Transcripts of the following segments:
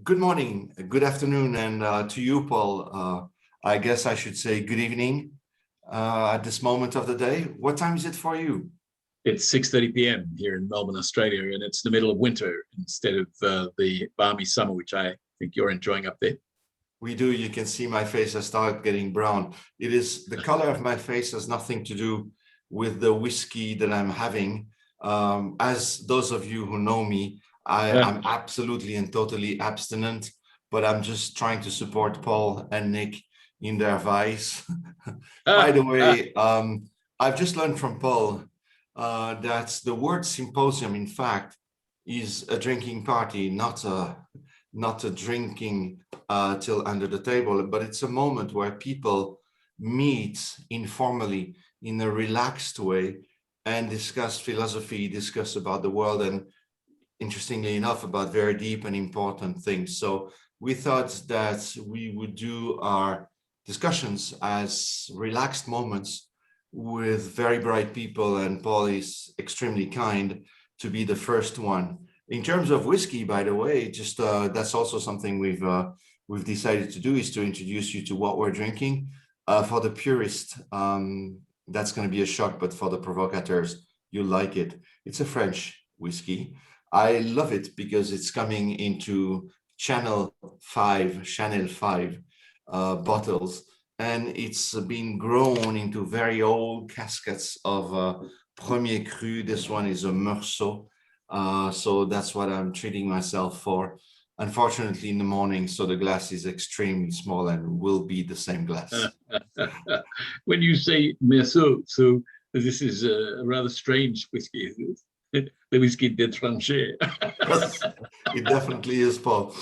Good morning, good afternoon, and to you, Paul. I guess I should say good evening at this moment of the day. What time is it for you? It's 6:30 p.m. here in Melbourne, Australia, and it's the middle of winter instead of the balmy summer, which I think you're enjoying up there. We do. You can see my face has started getting brown. It is the color of my face has nothing to do with the whiskey that I'm having. As those of you who know me, I'm absolutely and totally abstinent, but I'm just trying to support Paul and Nick in their vice. By the way, I've just learned from Paul that the word symposium, in fact, is a drinking party, not a drinking till under the table, but it's a moment where people meet informally in a relaxed way and discuss philosophy, discuss about the world, and interestingly enough, about very deep and important things. So we thought that we would do our discussions as relaxed moments with very bright people, and Paul is extremely kind to be the first one. In terms of whiskey, by the way, just that's also something we've decided to do, is to introduce you to what we're drinking. For the purist, that's going to be a shock, but for the provocateurs, you'll like it. It's a French whiskey. I love it because it's coming into Channel 5 bottles, and it's been grown into very old cascades of Premier Cru. This one is a Meursault. So that's what I'm treating myself for. Unfortunately, in the morning, so the glass is extremely small and will be the same glass. When you say Meursault, so this is a rather strange whiskey, isn't it? The whiskey d'étranger. Yes, it definitely is, Paul.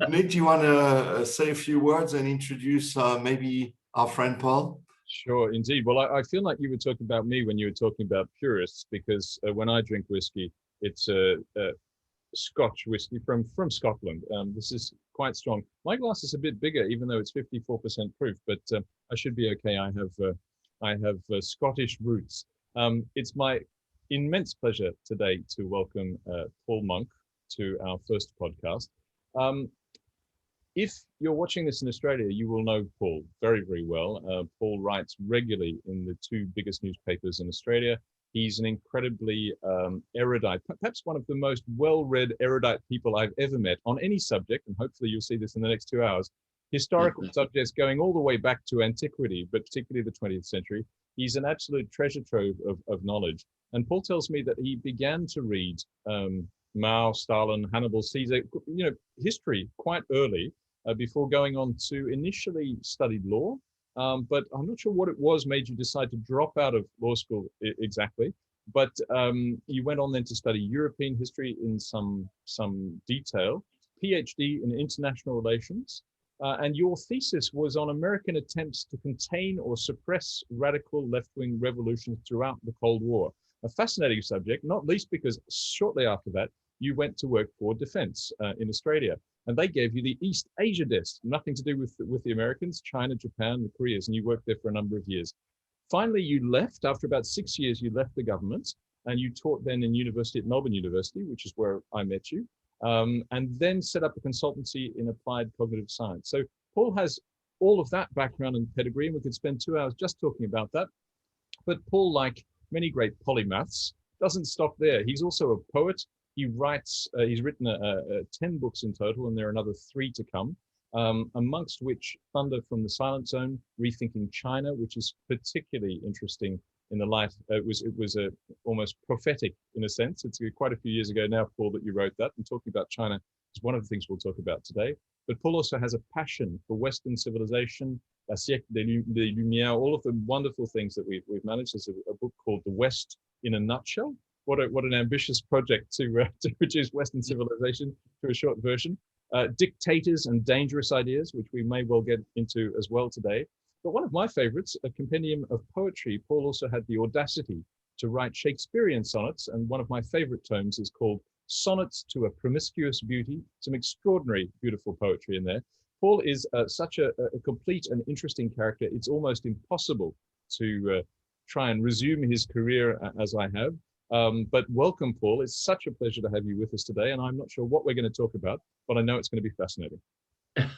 Nick, do you want to say a few words and introduce maybe our friend Paul? Sure, indeed. Well, I feel like you were talking about me when you were talking about purists, because when I drink whiskey, it's a Scotch whiskey from Scotland. This is quite strong. My glass is a bit bigger, even though it's 54% proof, but I should be okay. I have Scottish roots. It's my immense pleasure today to welcome Paul Monk to our first podcast. If you're watching this in Australia, you will know Paul very, very well. Paul writes regularly in the two biggest newspapers in Australia. He's an incredibly erudite, perhaps one of the most well-read erudite people I've ever met on any subject, and hopefully you'll see this in the next 2 hours. Historical subjects going all the way back to antiquity, but particularly the 20th century. He's an absolute treasure trove of knowledge. And Paul tells me that he began to read Mao, Stalin, Hannibal, Caesar, history quite early, before going on to initially study law. But I'm not sure what it was made you decide to drop out of law school exactly. But you went on then to study European history in some detail, PhD in international relations. And your thesis was on American attempts to contain or suppress radical left-wing revolutions throughout the Cold War. A fascinating subject, not least because shortly after that, you went to work for Defense in Australia. And they gave you the East Asia desk, nothing to do with the Americans, China, Japan, the Koreas, and you worked there for a number of years. Finally, you left, after about 6 years, you left the government, and you taught then in university at Melbourne University, which is where I met you, and then set up a consultancy in applied cognitive science. So Paul has all of that background and pedigree, and we could spend 2 hours just talking about that. But Paul, like many great polymaths, doesn't stop there. He's also a poet. He writes, he's written 10 books in total, and there are another 3 to come, amongst which Thunder from the Silent Zone, Rethinking China, which is particularly interesting in the light. It was almost prophetic in a sense. It's quite a few years ago now, Paul, that you wrote that, and talking about China is one of the things we'll talk about today. But Paul also has a passion for Western civilization, La siècle des Lumières, all of the wonderful things that we've managed. There's a book called The West in a Nutshell. What an ambitious project to reduce Western civilization to a short version. Dictators and Dangerous Ideas, which we may well get into as well today. But one of my favorites, a compendium of poetry. Paul also had the audacity to write Shakespearean sonnets, and one of my favorite tomes is called Sonnets to a Promiscuous Beauty. Some extraordinary, beautiful poetry in there. Paul is such a complete and interesting character. It's almost impossible to try and resume his career as I have. But welcome, Paul. It's such a pleasure to have you with us today, and I'm not sure what we're going to talk about, but I know it's going to be fascinating.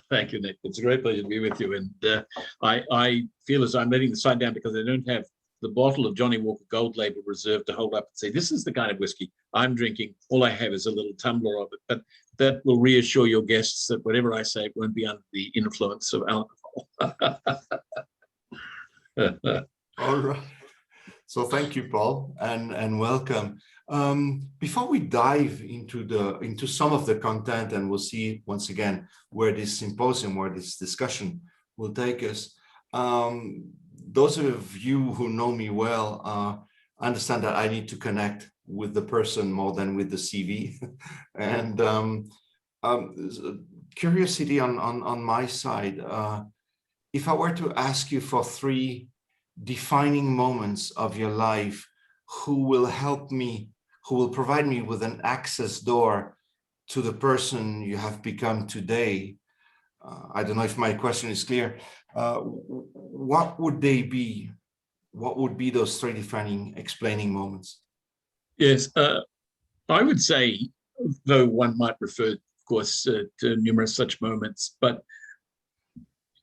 Thank you, Nick. It's a great pleasure to be with you. And I feel as I'm letting the side down because I don't have the bottle of Johnny Walker Gold Label reserve to hold up and say, this is the kind of whiskey I'm drinking. All I have is a little tumbler of it. But that will reassure your guests that whatever I say won't be under the influence of alcohol. All right. So thank you, Paul, and welcome. Before we dive into some of the content, and we'll see once again where this symposium, where this discussion will take us. Those of you who know me well understand that I need to connect with the person more than with the CV, and curiosity on my side. If I were to ask you for 3 defining moments of your life, who will help me, who will provide me with an access door to the person you have become today, I don't know if my question is clear, what would they be? What would be those 3 defining, explaining moments? Yes, I would say, though one might refer, of course, to numerous such moments, but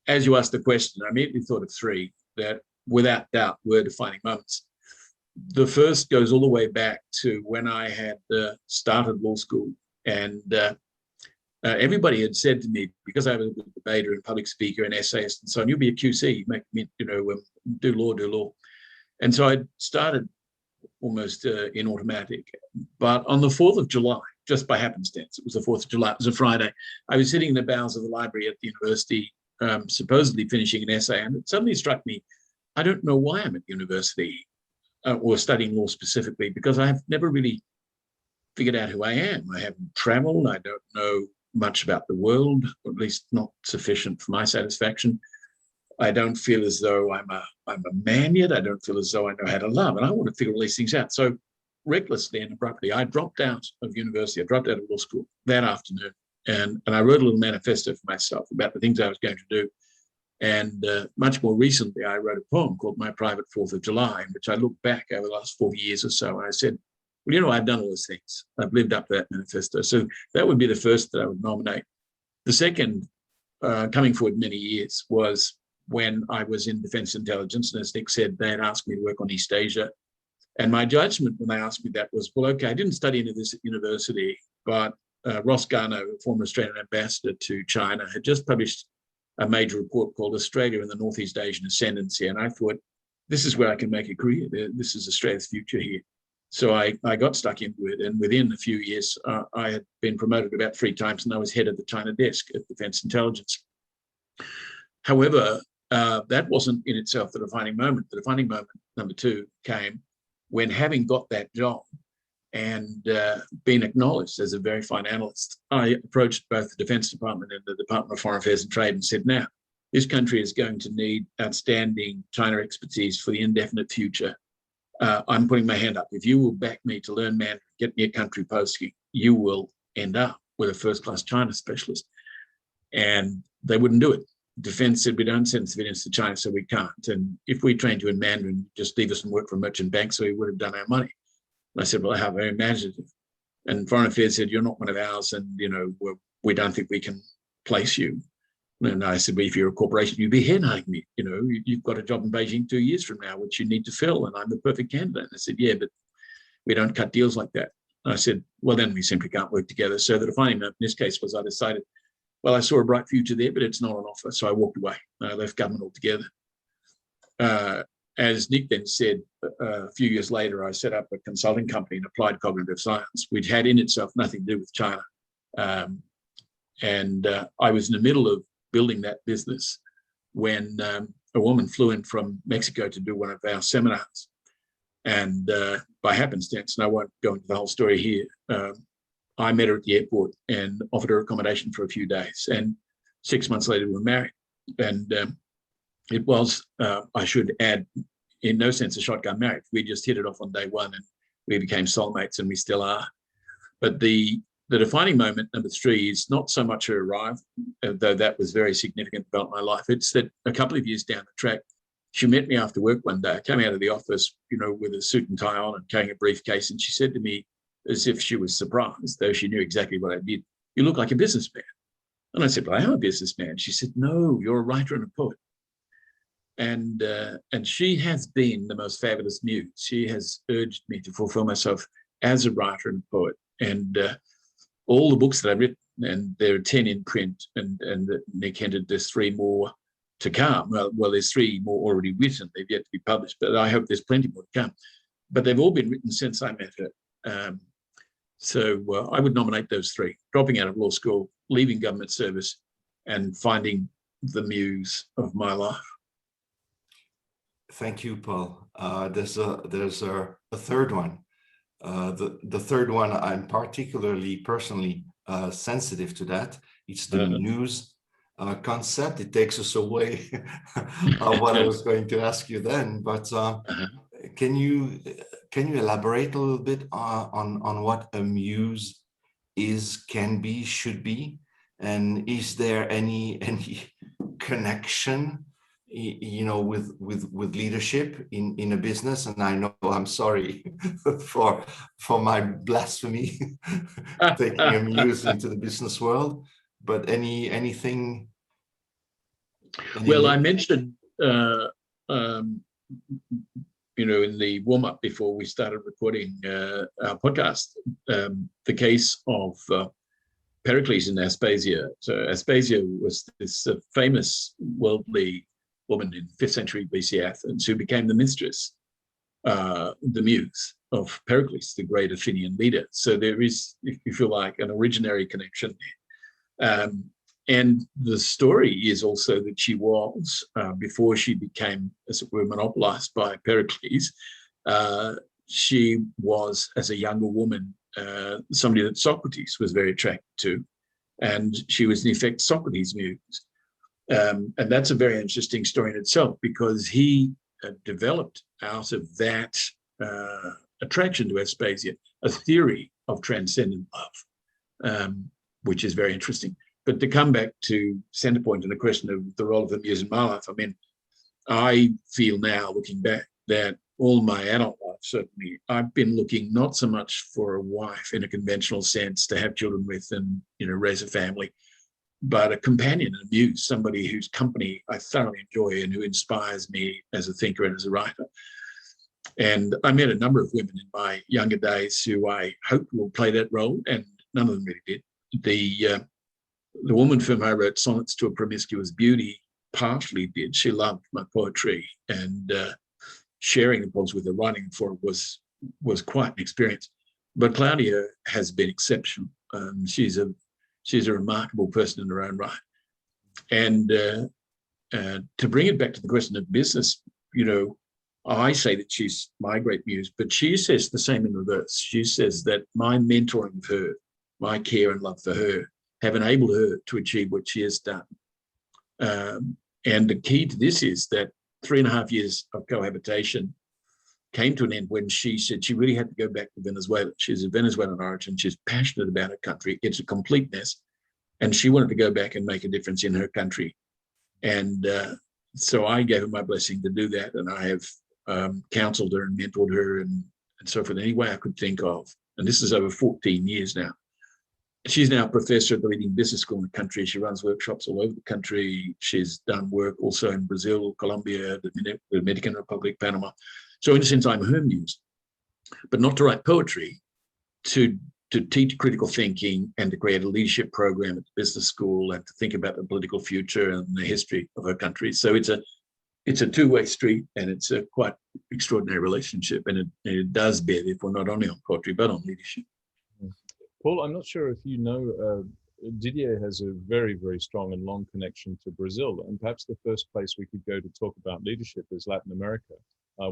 as you asked the question, I immediately thought of 3 that without doubt were defining moments. The first goes all the way back to when I had started law school, and everybody had said to me, because I was a good debater and public speaker and essayist and so on, you'll be a QC, make me, do law. And so I started almost in automatic. But on the 4th of July, just by happenstance, it was the 4th of July, it was a Friday, I was sitting in the bowels of the library at the university, supposedly finishing an essay, and it suddenly struck me, I don't know why I'm at university or studying law specifically, because I have never really figured out who I am. I haven't traveled. I don't know much about the world, or at least not sufficient for my satisfaction. I don't feel as though I'm a man yet. I don't feel as though I know how to love, and I want to figure all these things out. So recklessly and abruptly, I dropped out of university. I dropped out of law school that afternoon, and I wrote a little manifesto for myself about the things I was going to do. And much more recently, I wrote a poem called My Private 4th of July, in which I looked back over the last 40 years or so, and I said, well, I've done all those things. I've lived up to that manifesto. So that would be the first that I would nominate. The second, coming forward many years, was when I was in defense intelligence. And as Nick said, they had asked me to work on East Asia. And my judgment when they asked me that was, well, okay, I didn't study any of this at university, but Ross Garnaut, former Australian ambassador to China, had just published a major report called Australia and the Northeast Asian Ascendancy. And I thought, this is where I can make a career. This is Australia's future here. So I got stuck into it. And within a few years, I had been promoted about 3 times, and I was head of the China desk at Defense Intelligence. However, that wasn't in itself the defining moment. The defining moment, number 2, came when, having got that job and being acknowledged as a very fine analyst, I approached both the Defense Department and the Department of Foreign Affairs and Trade and said, now, this country is going to need outstanding China expertise for the indefinite future. I'm putting my hand up. If you will back me to learn Mandarin, get me a country posting, you will end up with a first-class China specialist. And they wouldn't do it. Defense said, we don't send civilians to China, so we can't. And if we trained you in Mandarin, just leave us and work for a merchant bank, so we would have done our money. And I said, well, how very imaginative. And Foreign Affairs said, you're not one of ours, and we don't think we can place you. And I said, well, if you're a corporation, you'd be headhunting me. You've got a job in Beijing 2 years from now, which you need to fill, and I'm the perfect candidate. And I said, yeah, but we don't cut deals like that. And I said, well, then we simply can't work together. So the defining moment in this case was I decided, well, I saw a bright future there, but it's not an offer. So I walked away. I left government altogether. As Nick then said, a few years later, I set up a consulting company in applied cognitive science, which had in itself nothing to do with China. And I was in the middle of building that business when a woman flew in from Mexico to do one of our seminars. And by happenstance, and I won't go into the whole story here, I met her at the airport and offered her accommodation for a few days. And 6 months later, we were married. And it was, I should add, in no sense a shotgun marriage. We just hit it off on day one, and we became soulmates, and we still are. But the defining moment, number 3, is not so much her arrival, though that was very significant about my life. It's that a couple of years down the track, she met me after work one day. I came out of the office, with a suit and tie on and carrying a briefcase, and she said to me, as if she was surprised, though she knew exactly what I did, "You look like a businessman." And I said, "Well, I am a businessman." She said, "No, you're a writer and a poet." And she has been the most fabulous muse. She has urged me to fulfill myself as a writer and poet. And all the books that I've written, and there are 10 in print, and Nick hinted there's 3 more to come. Well, there's 3 more already written. They've yet to be published, but I hope there's plenty more to come. But they've all been written since I met her. So I would nominate those 3: dropping out of law school, leaving government service, and finding the muse of my life. Thank you, Paul. There's a third one. The third one, I'm particularly personally sensitive to that. It's the muse concept. It takes us away of what I was going to ask you then, but can you elaborate a little bit on what a muse is, can be, should be, and is there any connection, with leadership in a business? And I know, I'm sorry for my blasphemy, taking a muse into the business world, but anything? Well, I mentioned, in the warm-up before we started recording our podcast, the case of Pericles and Aspasia. So Aspasia was this famous worldly woman in 5th century BC Athens who became the mistress, the muse of Pericles, the great Athenian leader. So there is, if you feel like, an originary connection there. And the story is also that she was, before she became, as it were, monopolized by Pericles, she was, as a younger woman, somebody that Socrates was very attracted to. And she was, in effect, Socrates' muse. And that's a very interesting story in itself, because he developed out of that attraction to Aspasia a theory of transcendent love, which is very interesting. But to come back to Centrepoint and the question of the role of the muse in my life, I mean, I feel now, looking back, that all my adult life, certainly, I've been looking not so much for a wife in a conventional sense to have children with and, raise a family, but a companion, a muse, somebody whose company I thoroughly enjoy and who inspires me as a thinker and as a writer. And I met a number of women in my younger days who I hoped will play that role, and none of them really did. The woman for whom I wrote Sonnets to a Promiscuous Beauty partially did. She loved my poetry, and sharing the poems with her, writing for it was quite an experience. But Claudia has been exceptional. She's a remarkable person in her own right. And to bring it back to the question of business, I say that she's my great muse, but she says the same in reverse. She says that my mentoring of her, my care and love for her, have enabled her to achieve what she has done. And the key to this is that 3.5 years of cohabitation came to an end when she said she really had to go back to Venezuela. She's of Venezuelan origin. She's passionate about her country. It's a complete mess. And she wanted to go back and make a difference in her country. And so I gave her my blessing to do that. And I have counseled her and mentored her and so forth in any way I could think of. And this is over 14 years now. She's now a professor at the leading business school in the country. She runs workshops all over the country. She's done work also in Brazil, Colombia, the Dominican Republic, Panama. So in a sense, I'm her muse, but not to write poetry, to teach critical thinking and to create a leadership program at the business school and to think about the political future and the history of her country. So it's a two-way street, and it's a quite extraordinary relationship. And it does bear, therefore, not only on poetry, but on leadership. Paul, I'm not sure if you know, Didier has a very, very strong and long connection to Brazil. And perhaps the first place we could go to talk about leadership is Latin America.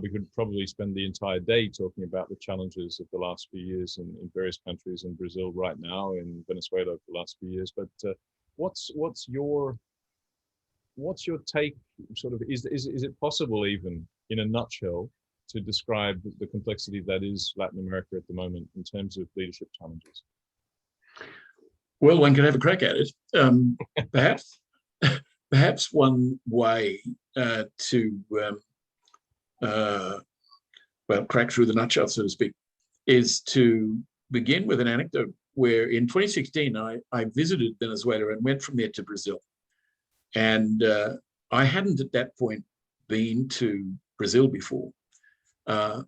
We could probably spend the entire day talking about the challenges of the last few years in various countries, in Brazil right now, in Venezuela for the last few years. But what's your take? Sort of, is it possible, even in a nutshell, to describe the complexity that is Latin America at the moment in terms of leadership challenges? Well, one can have a crack at it. Perhaps one way to well, crack through the nutshell, so to speak, is to begin with an anecdote where in 2016, I visited Venezuela and went from there to Brazil. And I hadn't at that point been to Brazil before. I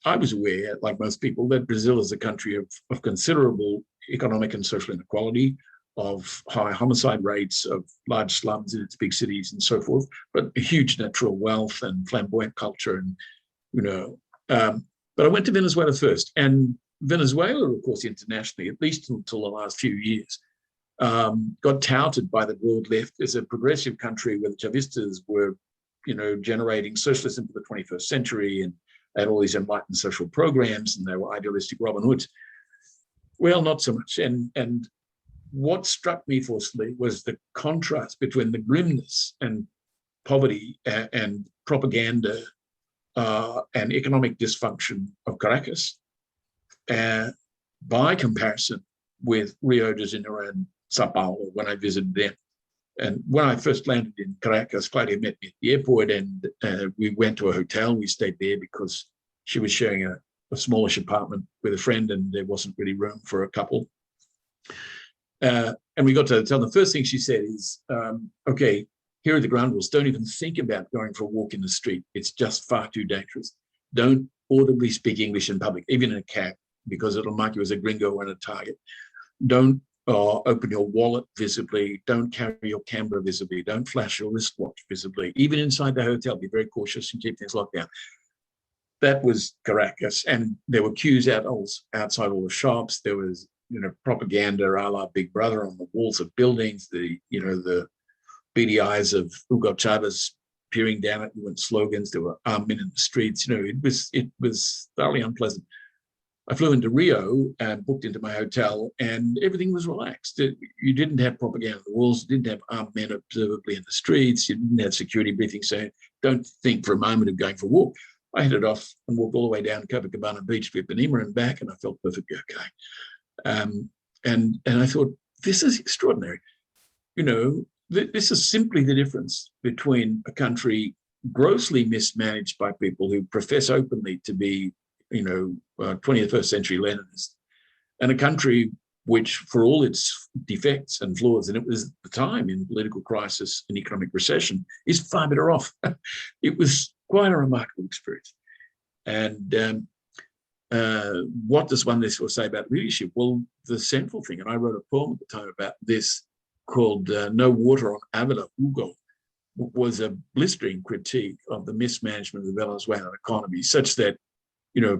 was aware, like most people, that Brazil is a country of considerable economic and social inequality, of high homicide rates, of large slums in its big cities and so forth, but a huge natural wealth and flamboyant culture. And, but I went to Venezuela first. And Venezuela, of course, internationally, at least until the last few years, got touted by the world left as a progressive country where the Chavistas were, generating socialism for the 21st century and had all these enlightened social programs, and they were idealistic Robin Hoods. Well, not so much. And what struck me forcefully was the contrast between the grimness and poverty and propaganda and economic dysfunction of Caracas by comparison with Rio de Janeiro and Sao Paulo when I visited them. And when I first landed in Caracas, Claudia met me at the airport, and we went to a hotel. We stayed there because she was sharing a smallish apartment with a friend, and there wasn't really room for a couple. And we got to the hotel. The first thing she said is, okay, here are the ground rules. Don't even think about going for a walk in the street. It's just far too dangerous. Don't audibly speak English in public, even in a cab, because it'll mark you as a gringo and a target. Don't open your wallet visibly. Don't carry your camera visibly. Don't flash your wristwatch visibly. Even inside the hotel, be very cautious and keep things locked down. That was Caracas. And there were queues outside all the shops. There was, propaganda a la Big Brother on the walls of buildings, the beady eyes of Hugo Chavez peering down at you and slogans. There were armed men in the streets. It was thoroughly unpleasant. I flew into Rio and booked into my hotel, and everything was relaxed. You didn't have propaganda on the walls. You didn't have armed men observably in the streets. You didn't have security briefings saying, don't think for a moment of going for a walk. I headed off and walked all the way down to Copacabana Beach to Ipanema and back, and I felt perfectly okay. And I thought, this is extraordinary. This is simply the difference between a country grossly mismanaged by people who profess openly to be 21st century Leninists, and a country which, for all its defects and flaws, and it was at the time in political crisis and economic recession, is far better off. It was quite a remarkable experience. And what does one therefore say about leadership? Well, the central thing, and I wrote a poem at the time about this called No Water on Avila, Hugo, was a blistering critique of the mismanagement of the Venezuelan economy, such that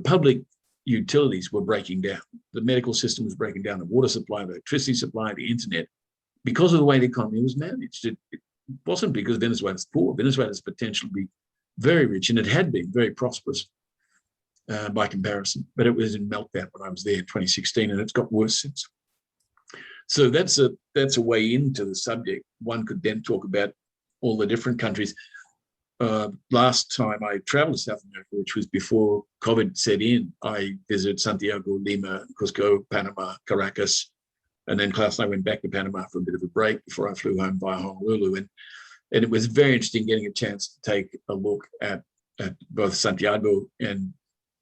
public utilities were breaking down. The medical system was breaking down, the water supply, the electricity supply, the internet, because of the way the economy was managed. It wasn't because Venezuela's poor. Venezuela's potential to be very rich, and it had been very prosperous by comparison, but it was in meltdown when I was there in 2016, and it's got worse since. So that's a way into the subject. One could then talk about all the different countries. Last time I traveled to South America, which was before COVID set in, I visited Santiago, Lima, Cusco, Panama, Caracas, and then Klaus and I went back to Panama for a bit of a break before I flew home via Honolulu. And it was very interesting getting a chance to take a look at both Santiago and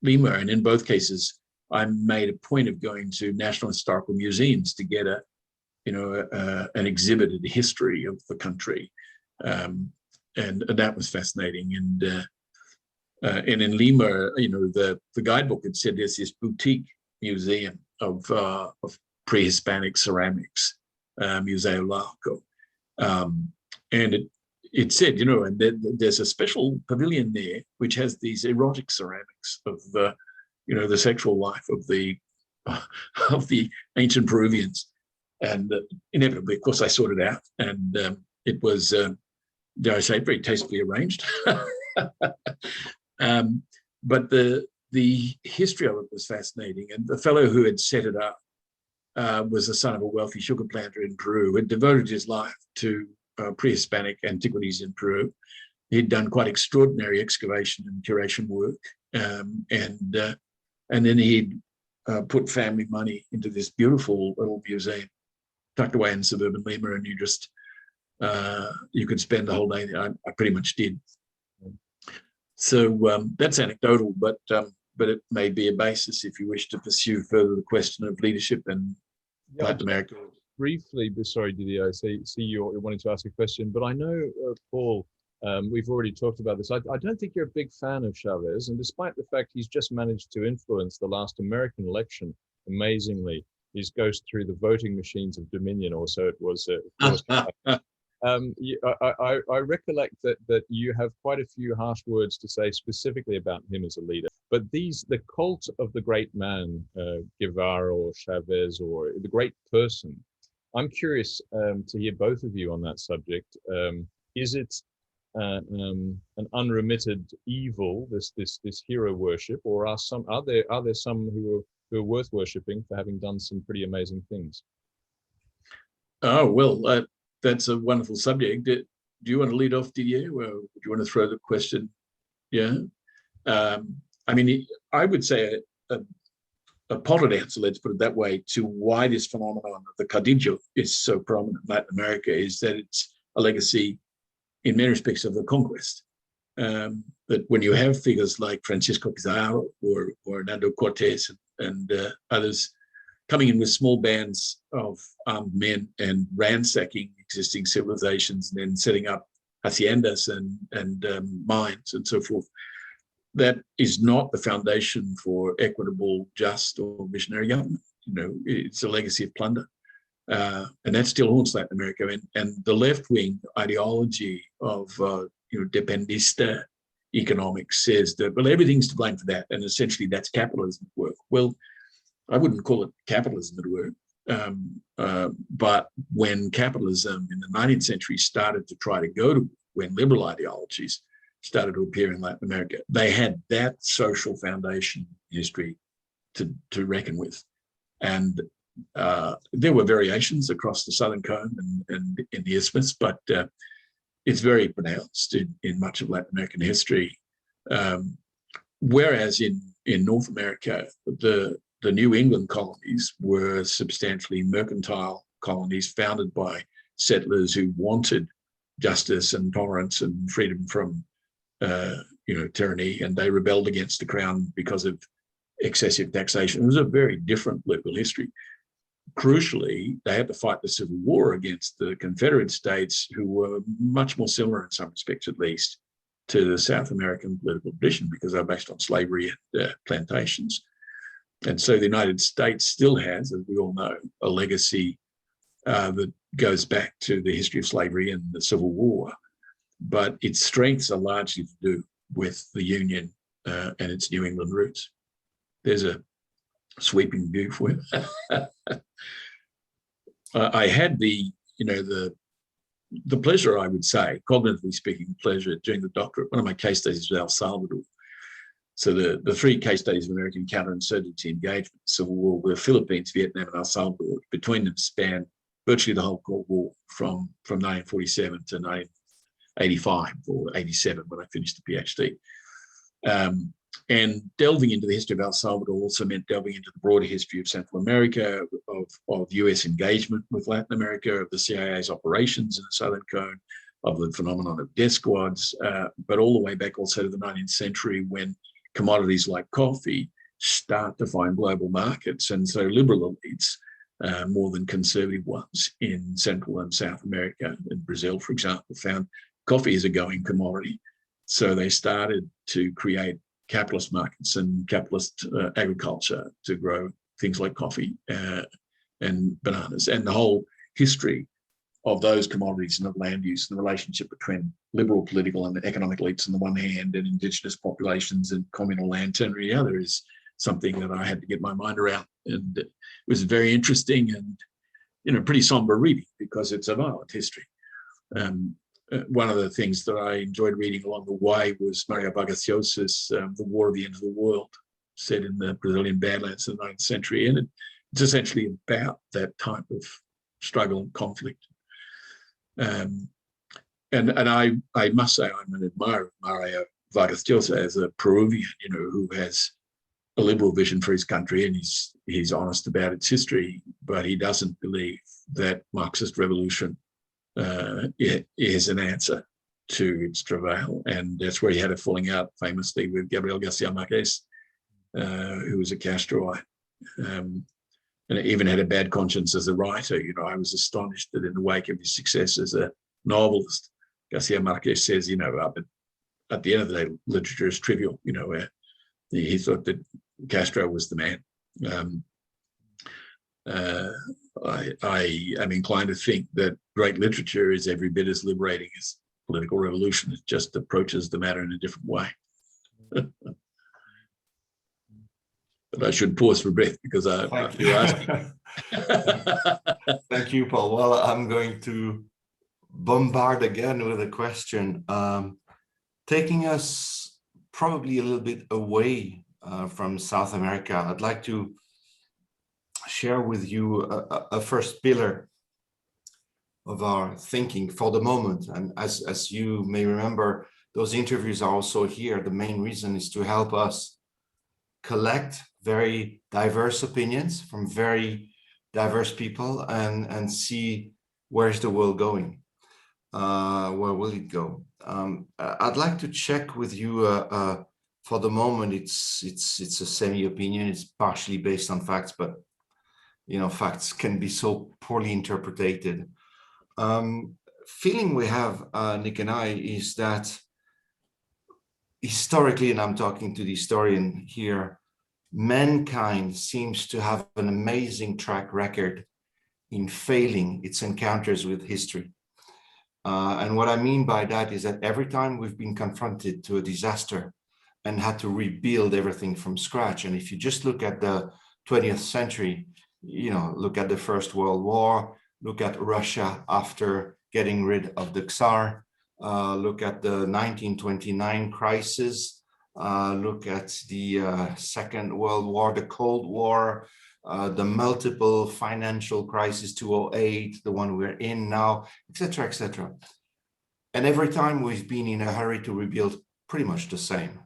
Lima. And in both cases, I made a point of going to national historical museums to get an exhibited history of the country. And that was fascinating. And in Lima, the guidebook had said there's this boutique museum of pre-Hispanic ceramics, Museo Larco. And it said, and there's a special pavilion there which has these erotic ceramics of the sexual life of the ancient Peruvians. And inevitably, of course, I sorted out, and it was, dare I say, very tastefully arranged. But the history of it was fascinating. And the fellow who had set it up was the son of a wealthy sugar planter in Peru, who had devoted his life to pre-Hispanic antiquities in Peru. He'd done quite extraordinary excavation and curation work. And then he'd put family money into this beautiful little museum tucked away in suburban Lima, and you could spend the whole day there. I pretty much did. That's anecdotal, but it may be a basis if you wish to pursue further the question of leadership in Latin America. Briefly, sorry, Didier, I see you're wanting to ask a question, but I know, Paul, we've already talked about this. I don't think you're a big fan of Chavez, and despite the fact he's just managed to influence the last American election, amazingly, he goes through the voting machines of Dominion, or so it was. I recollect that you have quite a few harsh words to say specifically about him as a leader. But the cult of the great man, Guevara or Chavez, or the great person, I'm curious to hear both of you on that subject. Is it an unremitted evil, this hero worship, or are there some who are worth worshipping for having done some pretty amazing things? Oh, well, that's a wonderful subject. Do you want to lead off, Didier? Or do you want to throw the question? Yeah. I mean, I would say a potted answer, let's put it that way, to why this phenomenon of the caudillo is so prominent in Latin America is that it's a legacy in many respects of the conquest. But when you have figures like Francisco Pizarro or Hernando Cortés and others coming in with small bands of armed men and ransacking existing civilizations and then setting up haciendas and mines and so forth, that is not the foundation for equitable, just, or visionary government. It's a legacy of plunder. And that still haunts Latin America. And the left-wing ideology of dependista economics says that, well, everything's to blame for that. And essentially that's capitalism at work. Well, I wouldn't call it capitalism at work. But when capitalism in the 19th century started to try to go to, when liberal ideologies started to appear in Latin America, they had that social foundation history to reckon with. And there were variations across the Southern Cone and in the Isthmus, but it's very pronounced in much of Latin American history. Whereas in North America, the New England colonies were substantially mercantile colonies founded by settlers who wanted justice and tolerance and freedom from tyranny, and they rebelled against the crown because of excessive taxation. It was a very different political history. Crucially, they had to fight the Civil War against the Confederate States, who were much more similar, in some respects at least, to the South American political tradition, because they were based on slavery and plantations. And so the United States still has, as we all know, a legacy that goes back to the history of slavery and the Civil War. But its strengths are largely to do with the Union and its New England roots. There's a sweeping view for you. I had the pleasure, I would say, cognitively speaking, pleasure during the doctorate. One of my case studies was El Salvador. So the three case studies of American counterinsurgency engagement in the Civil War were Philippines, Vietnam, and El Salvador. Between them spanned virtually the whole Cold War from 1947 to 1985 or 87 when I finished the PhD. And delving into the history of El Salvador also meant delving into the broader history of Central America, of US engagement with Latin America, of the CIA's operations in the Southern Cone, of the phenomenon of death squads, but all the way back also to the 19th century when commodities like coffee start to find global markets. And so liberal elites, more than conservative ones in Central and South America, in Brazil, for example, found coffee is a going commodity. So they started to create capitalist markets and capitalist agriculture to grow things like coffee and bananas. And the whole history of those commodities and of land use and the relationship between liberal political and economic elites on the one hand and indigenous populations and communal land tenure on the other is something that I had to get my mind around. And it was very interesting and pretty somber reading because it's a violent history. One of the things that I enjoyed reading along the way was Mario Vargas Llosa's The War of the End of the World, set in the Brazilian Badlands in the 19th century. And it's essentially about that type of struggle and conflict. And I must say I'm an admirer of Mario Vargas Llosa as a Peruvian, who has a liberal vision for his country, and he's honest about its history, but he doesn't believe that Marxist revolution is an answer to its travail, and that's where he had a falling out famously with Gabriel Garcia Marquez, who was a Castroite, and even had a bad conscience as a writer. You know, I was astonished that in the wake of his success as a novelist, Garcia Marquez says, you know, at the end of the day, literature is trivial. You know, he thought that Castro was the man. I am inclined to think that great literature is every bit as liberating as political revolution. It just approaches the matter in a different way. But I should pause for breath because you're asking. Thank you, Paul. Well, I'm going to bombard again with a question, taking us probably a little bit away from South America. I'd like to share with you a first pillar of our thinking for the moment. And as you may remember, those interviews are also here. The main reason is to help us collect very diverse opinions from very diverse people and see where's the world going, where will it go. I'd like to check with you for the moment. It's a semi-opinion. It's partially based on facts, but you know, facts can be so poorly interpreted. Feeling we have, Nick and I, is that historically, and I'm talking to the historian here, mankind seems to have an amazing track record in failing its encounters with history. And what I mean by that is that every time we've been confronted to a disaster and had to rebuild everything from scratch, and if you just look at the 20th century, you know, look at the First World War, look at Russia after getting rid of the Tsar, look at the 1929 crisis, look at the Second World War, the Cold War, the multiple financial crises, 2008, the one we're in now, etc., etc. And every time we've been in a hurry to rebuild pretty much the same.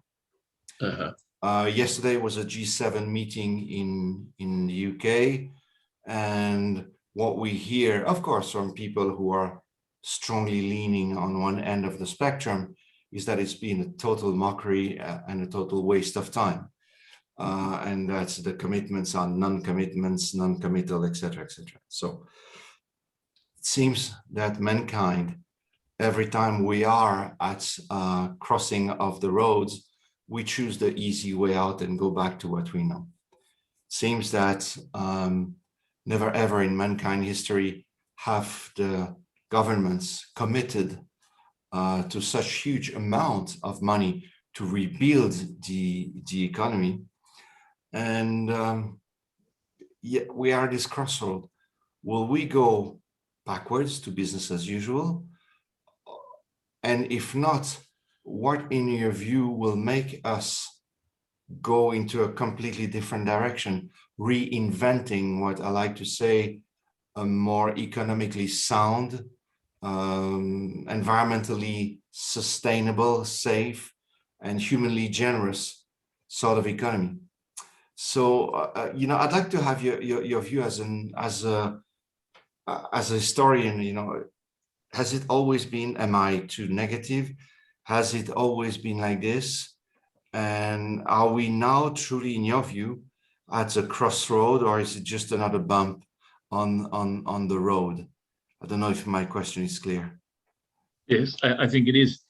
Yesterday was a G7 meeting in the UK, and what we hear, of course, from people who are strongly leaning on one end of the spectrum, is that it's been a total mockery and a total waste of time. And that's the commitments are non-commitments, non-committal, etc., etc. So it seems that mankind, every time we are at crossing of the roads, we choose the easy way out and go back to what we know. It seems that never ever in mankind history have the governments committed to such huge amount of money to rebuild the economy. And yet we are at this crossroad. Will we go backwards to business as usual? And if not, what in your view will make us go into a completely different direction, reinventing what I like to say, a more economically sound, environmentally sustainable, safe, and humanly generous sort of economy? So, you know, I'd like to have your view as a historian. You know, has it always been, am I too negative? Has it always been like this? And are we now truly, in your view, at a crossroad, or is it just another bump on the road? I don't know if my question is clear. Yes, I think it is.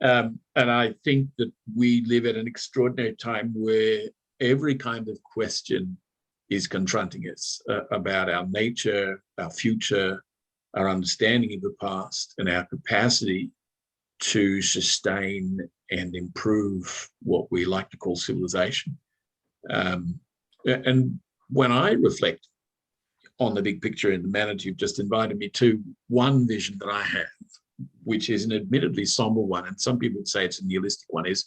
And I think that we live at an extraordinary time where every kind of question is confronting us about our nature, our future, our understanding of the past, and our capacity to sustain and improve what we like to call civilization. And when I reflect on the big picture in the manner you've just invited me to, one vision that I have, which is an admittedly somber one, and some people would say it's a nihilistic one, is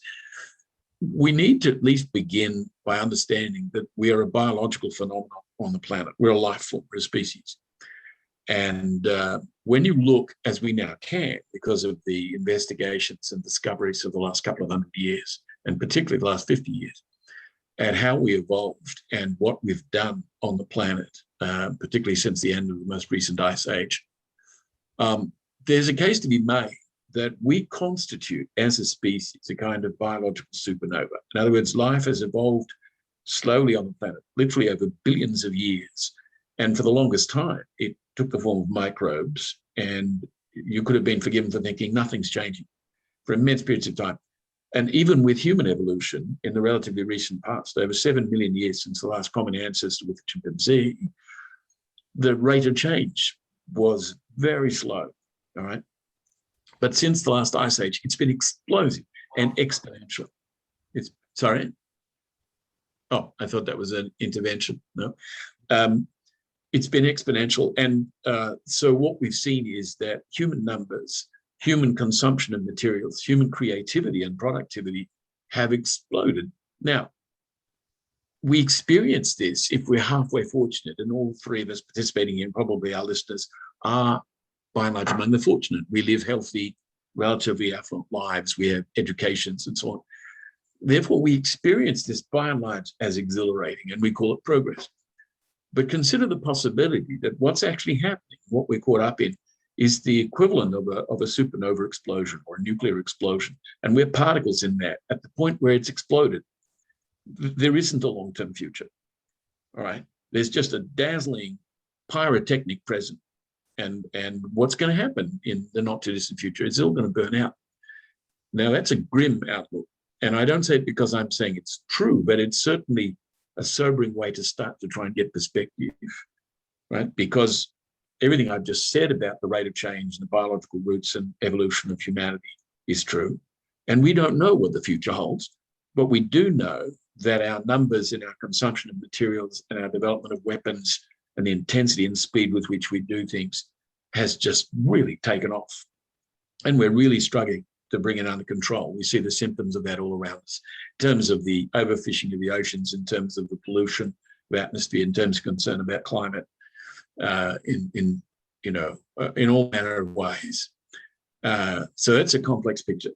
we need to at least begin by understanding that we are a biological phenomenon on the planet. We're a life form, we're a species. And when you look, as we now can, because of the investigations and discoveries of the last couple of 100 years, and particularly the last 50 years, at how we evolved and what we've done on the planet, particularly since the end of the most recent ice age, there's a case to be made that we constitute as a species a kind of biological supernova. In other words, life has evolved slowly on the planet, literally over billions of years. And for the longest time, it took the form of microbes, and you could have been forgiven for thinking nothing's changing for immense periods of time. And even with human evolution in the relatively recent past, over 7 million years since the last common ancestor with the chimpanzee, the rate of change was very slow, all right? But since the last ice age, it's been explosive and exponential. Sorry? Oh, I thought that was an intervention. No. It's been exponential. And so what we've seen is that human numbers, human consumption of materials, human creativity and productivity have exploded. Now, we experience this if we're halfway fortunate, and all three of us participating in, probably our listeners, are by and large among the fortunate. We live healthy, relatively affluent lives, we have educations and so on. Therefore, we experience this by and large as exhilarating, and we call it progress. But consider the possibility that what's actually happening, what we're caught up in, is the equivalent of a supernova explosion or a nuclear explosion. And we're particles in that. At the point where it's exploded, there isn't a long-term future, all right? There's just a dazzling pyrotechnic present. And what's going to happen in the not-too-distant future is all going to burn out. Now, that's a grim outlook. And I don't say it because I'm saying it's true, but it's certainly a sobering way to start to try and get perspective, right? Because everything I've just said about the rate of change and the biological roots and evolution of humanity is true. And we don't know what the future holds, but we do know that our numbers in our consumption of materials and our development of weapons and the intensity and speed with which we do things has just really taken off. And we're really struggling to bring it under control. We see the symptoms of that all around us, in terms of the overfishing of the oceans, in terms of the pollution of atmosphere, in terms of concern about climate, in all manner of ways. So that's a complex picture.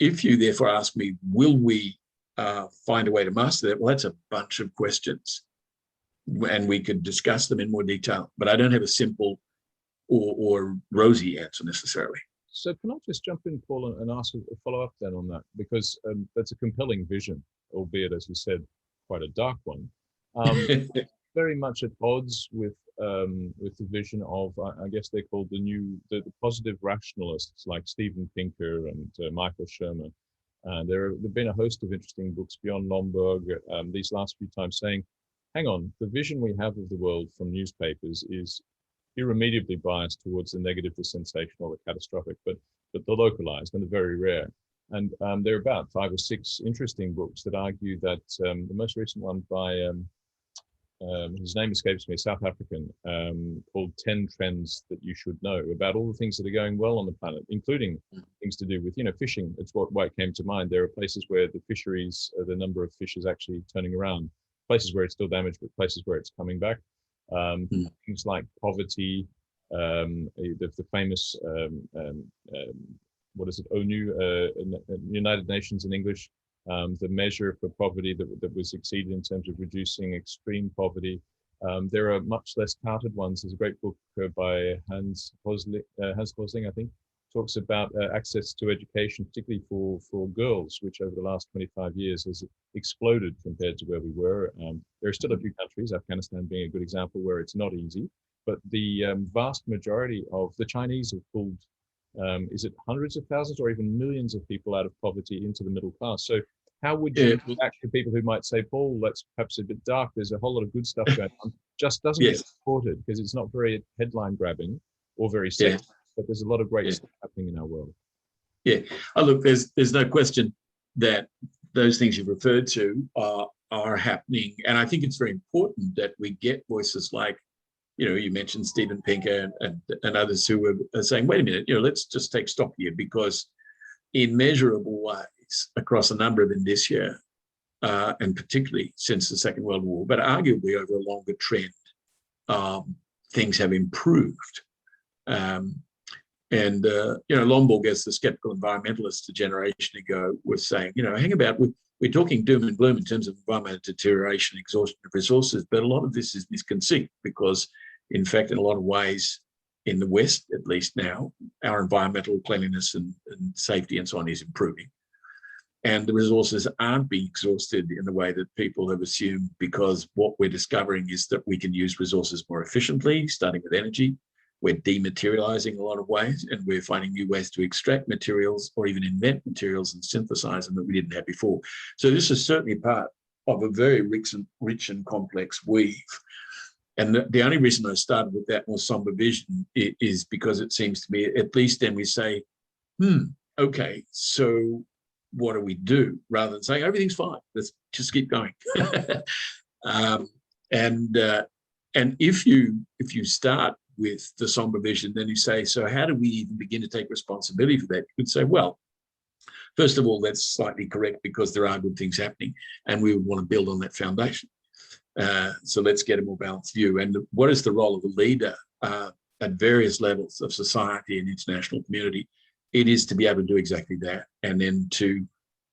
If you therefore ask me, will we find a way to master that? Well, that's a bunch of questions, and we could discuss them in more detail, but I don't have a simple or rosy answer necessarily. So can I just jump in, Paul, and ask a follow-up then on that? Because that's a compelling vision, albeit, as you said, quite a dark one. Very much at odds with the vision of, I guess they're called the positive rationalists like Steven Pinker and Michael Shermer. There have been a host of interesting books beyond Lomborg these last few times saying, hang on, the vision we have of the world from newspapers is irremediably biased towards the negative, the sensational, the catastrophic, but the localized and the very rare. And there are about 5 or 6 interesting books that argue that the most recent one by, his name escapes me, a South African, called 10 Trends That You Should Know, about all the things that are going well on the planet, including things to do with, fishing. It's why it came to mind. There are places where the fisheries, the number of fish is actually turning around, places where it's still damaged, but places where it's coming back. Things like poverty, the famous, what is it, ONU, United Nations in English, the measure for poverty that was succeeded in terms of reducing extreme poverty. There are much less touted ones. There's a great book by Hans Rosling, I think, talks about access to education, particularly for girls, which over the last 25 years has exploded compared to where we were. There are still a few countries, Afghanistan being a good example, where it's not easy, but the vast majority of the Chinese have pulled, is it hundreds of thousands or even millions of people out of poverty into the middle class? So how would you react to people who might say, Paul, that's perhaps a bit dark, there's a whole lot of good stuff going on, just doesn't get supported because it's not very headline grabbing or very sexy, but there's a lot of great stuff happening in our world. Yeah, look, there's no question that those things you've referred to are happening. And I think it's very important that we get voices like, you mentioned Steven Pinker and others who are saying, wait a minute, let's just take stock here, because in measurable ways across a number of indicia, and particularly since the Second World War, but arguably over a longer trend, things have improved. Lomborg, as the skeptical environmentalist a generation ago, was saying, hang about, we're talking doom and gloom in terms of environmental deterioration, exhaustion of resources, but a lot of this is misconceived because, in fact, in a lot of ways, in the West, at least now, our environmental cleanliness and safety and so on is improving. And the resources aren't being exhausted in the way that people have assumed, because what we're discovering is that we can use resources more efficiently, starting with energy. We're dematerializing a lot of ways, and we're finding new ways to extract materials or even invent materials and synthesize them that we didn't have before. So this is certainly part of a very rich and complex weave. And the only reason I started with that more somber vision is because it seems to me, at least then we say, okay, so what do we do? Rather than saying everything's fine, let's just keep going. And if you start with the somber vision, then you say, so how do we even begin to take responsibility for that? You could say, well, first of all, that's slightly correct, because there are good things happening and we would want to build on that foundation. So let's get a more balanced view. And what is the role of the leader at various levels of society and international community? It is to be able to do exactly that, and then to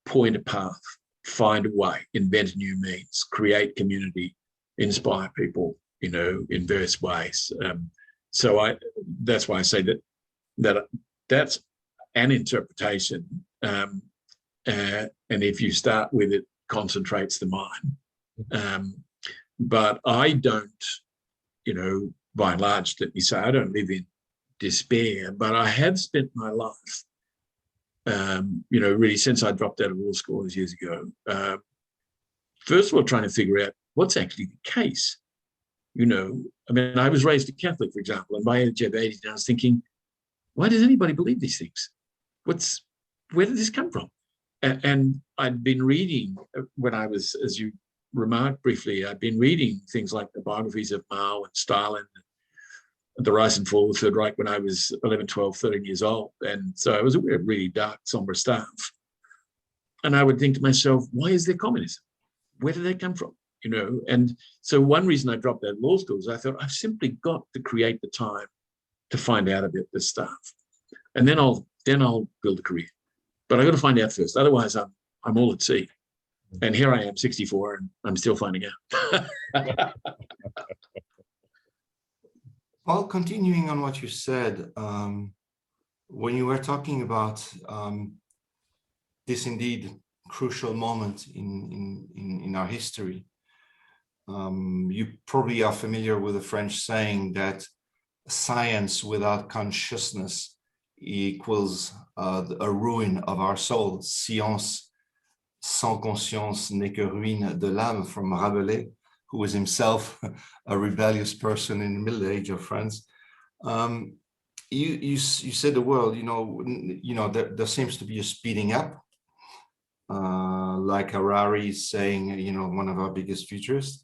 point a path, find a way, invent a new means, create community, inspire people, in various ways. So that's why I say that's an interpretation. And if you start with it, concentrates the mind. But I don't, by and large, let me say, I don't live in despair, but I have spent my life, really since I dropped out of law school years ago, first of all, trying to figure out what's actually the case. I was raised a Catholic, for example, and by age of 80, I was thinking, why does anybody believe these things? Where did this come from? And I'd been reading when I was, as you remarked briefly, I'd been reading things like the biographies of Mao and Stalin, the rise and fall of the Third Reich when I was 11, 12, 13 years old. And so I was aware of really dark, somber stuff. And I would think to myself, why is there communism? Where did that come from? And so one reason I dropped out of law school is I thought I've simply got to create the time to find out about this stuff. And then I'll build a career. But I got to find out first. Otherwise, I'm all at sea. And here I am, 64, and I'm still finding out. Well, continuing on what you said, when you were talking about this indeed crucial moment in our history, you probably are familiar with the French saying that science without consciousness equals a ruin of our soul. Science sans conscience n'est que ruine de l'âme, from Rabelais, who was himself a rebellious person in the Middle Age of France. You said the world, there seems to be a speeding up, like Harari is saying, one of our biggest futurists.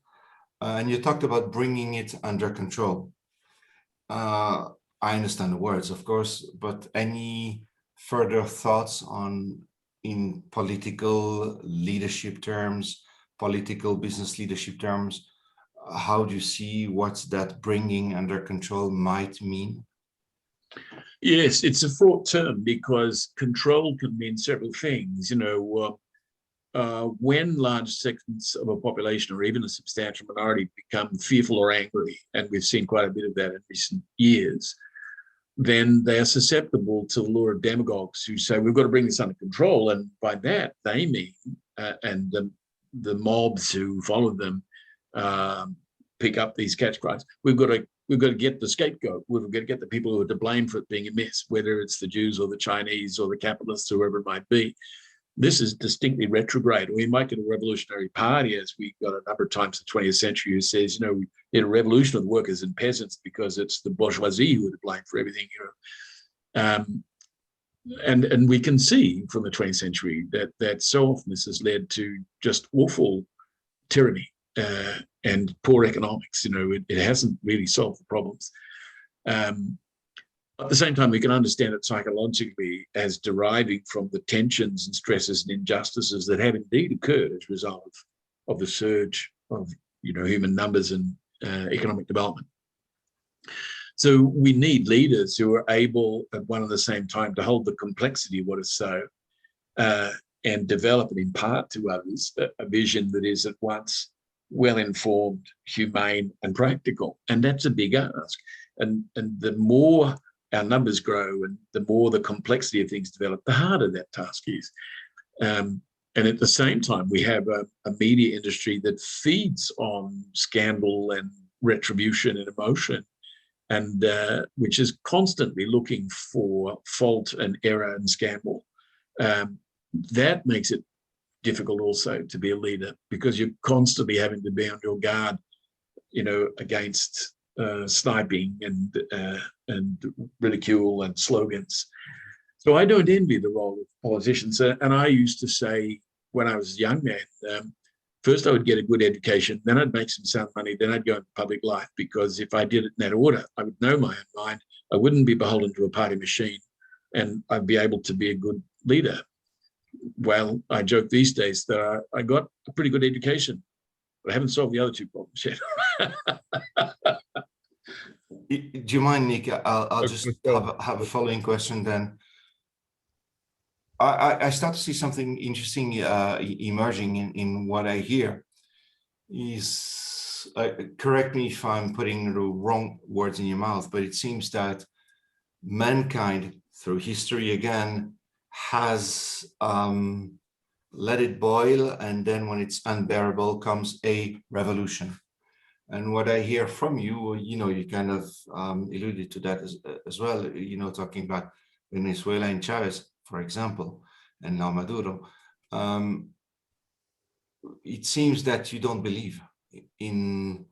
And you talked about bringing it under control. I understand the words, of course, but any further thoughts in political leadership terms, political business leadership terms? How do you see what that bringing under control might mean? Yes, it's a fraught term, because control can mean several things. When large segments of a population or even a substantial minority become fearful or angry, and we've seen quite a bit of that in recent years, then they are susceptible to the lure of demagogues who say, we've got to bring this under control. And by that, they mean, and the mobs who follow them pick up these catch cries, we've got to get the scapegoat. We've got to get the people who are to blame for it being a mess, whether it's the Jews or the Chinese or the capitalists, whoever it might be. This is distinctly retrograde. We might get a revolutionary party, as we got a number of times in the 20th century, who says, we need a revolution of the workers and peasants because it's the bourgeoisie who are to blame for everything. And we can see from the 20th century that so often this has led to just awful tyranny and poor economics. It hasn't really solved the problems. At the same time, we can understand it psychologically as deriving from the tensions and stresses and injustices that have indeed occurred as a result of the surge of human numbers and economic development. So we need leaders who are able at one and the same time to hold the complexity of what is so and develop and impart to others a vision that is at once well-informed, humane, and practical. And that's a big ask. And the more our numbers grow and the more the complexity of things develop, the harder that task is. And at the same time, we have a media industry that feeds on scandal and retribution and emotion, and which is constantly looking for fault and error and scandal. That makes it difficult also to be a leader, because you're constantly having to be on your guard, against sniping and ridicule and slogans. So I don't envy the role of politicians. And I used to say when I was a young man, first I would get a good education, then I'd make some sound money, then I'd go into public life, because if I did it in that order, I would know my own mind. I wouldn't be beholden to a party machine, and I'd be able to be a good leader. Well, I joke these days that I got a pretty good education, but I haven't solved the other two problems yet. Do you mind, Nick? I'll just have a following question then. I start to see something interesting emerging in what I hear. Is correct me if I'm putting the wrong words in your mouth, but it seems that mankind, through history again, has let it boil, and then when it's unbearable comes a revolution. And what I hear from you, you kind of alluded to that as well, talking about Venezuela and Chavez, for example, and now Maduro. It seems that you don't believe in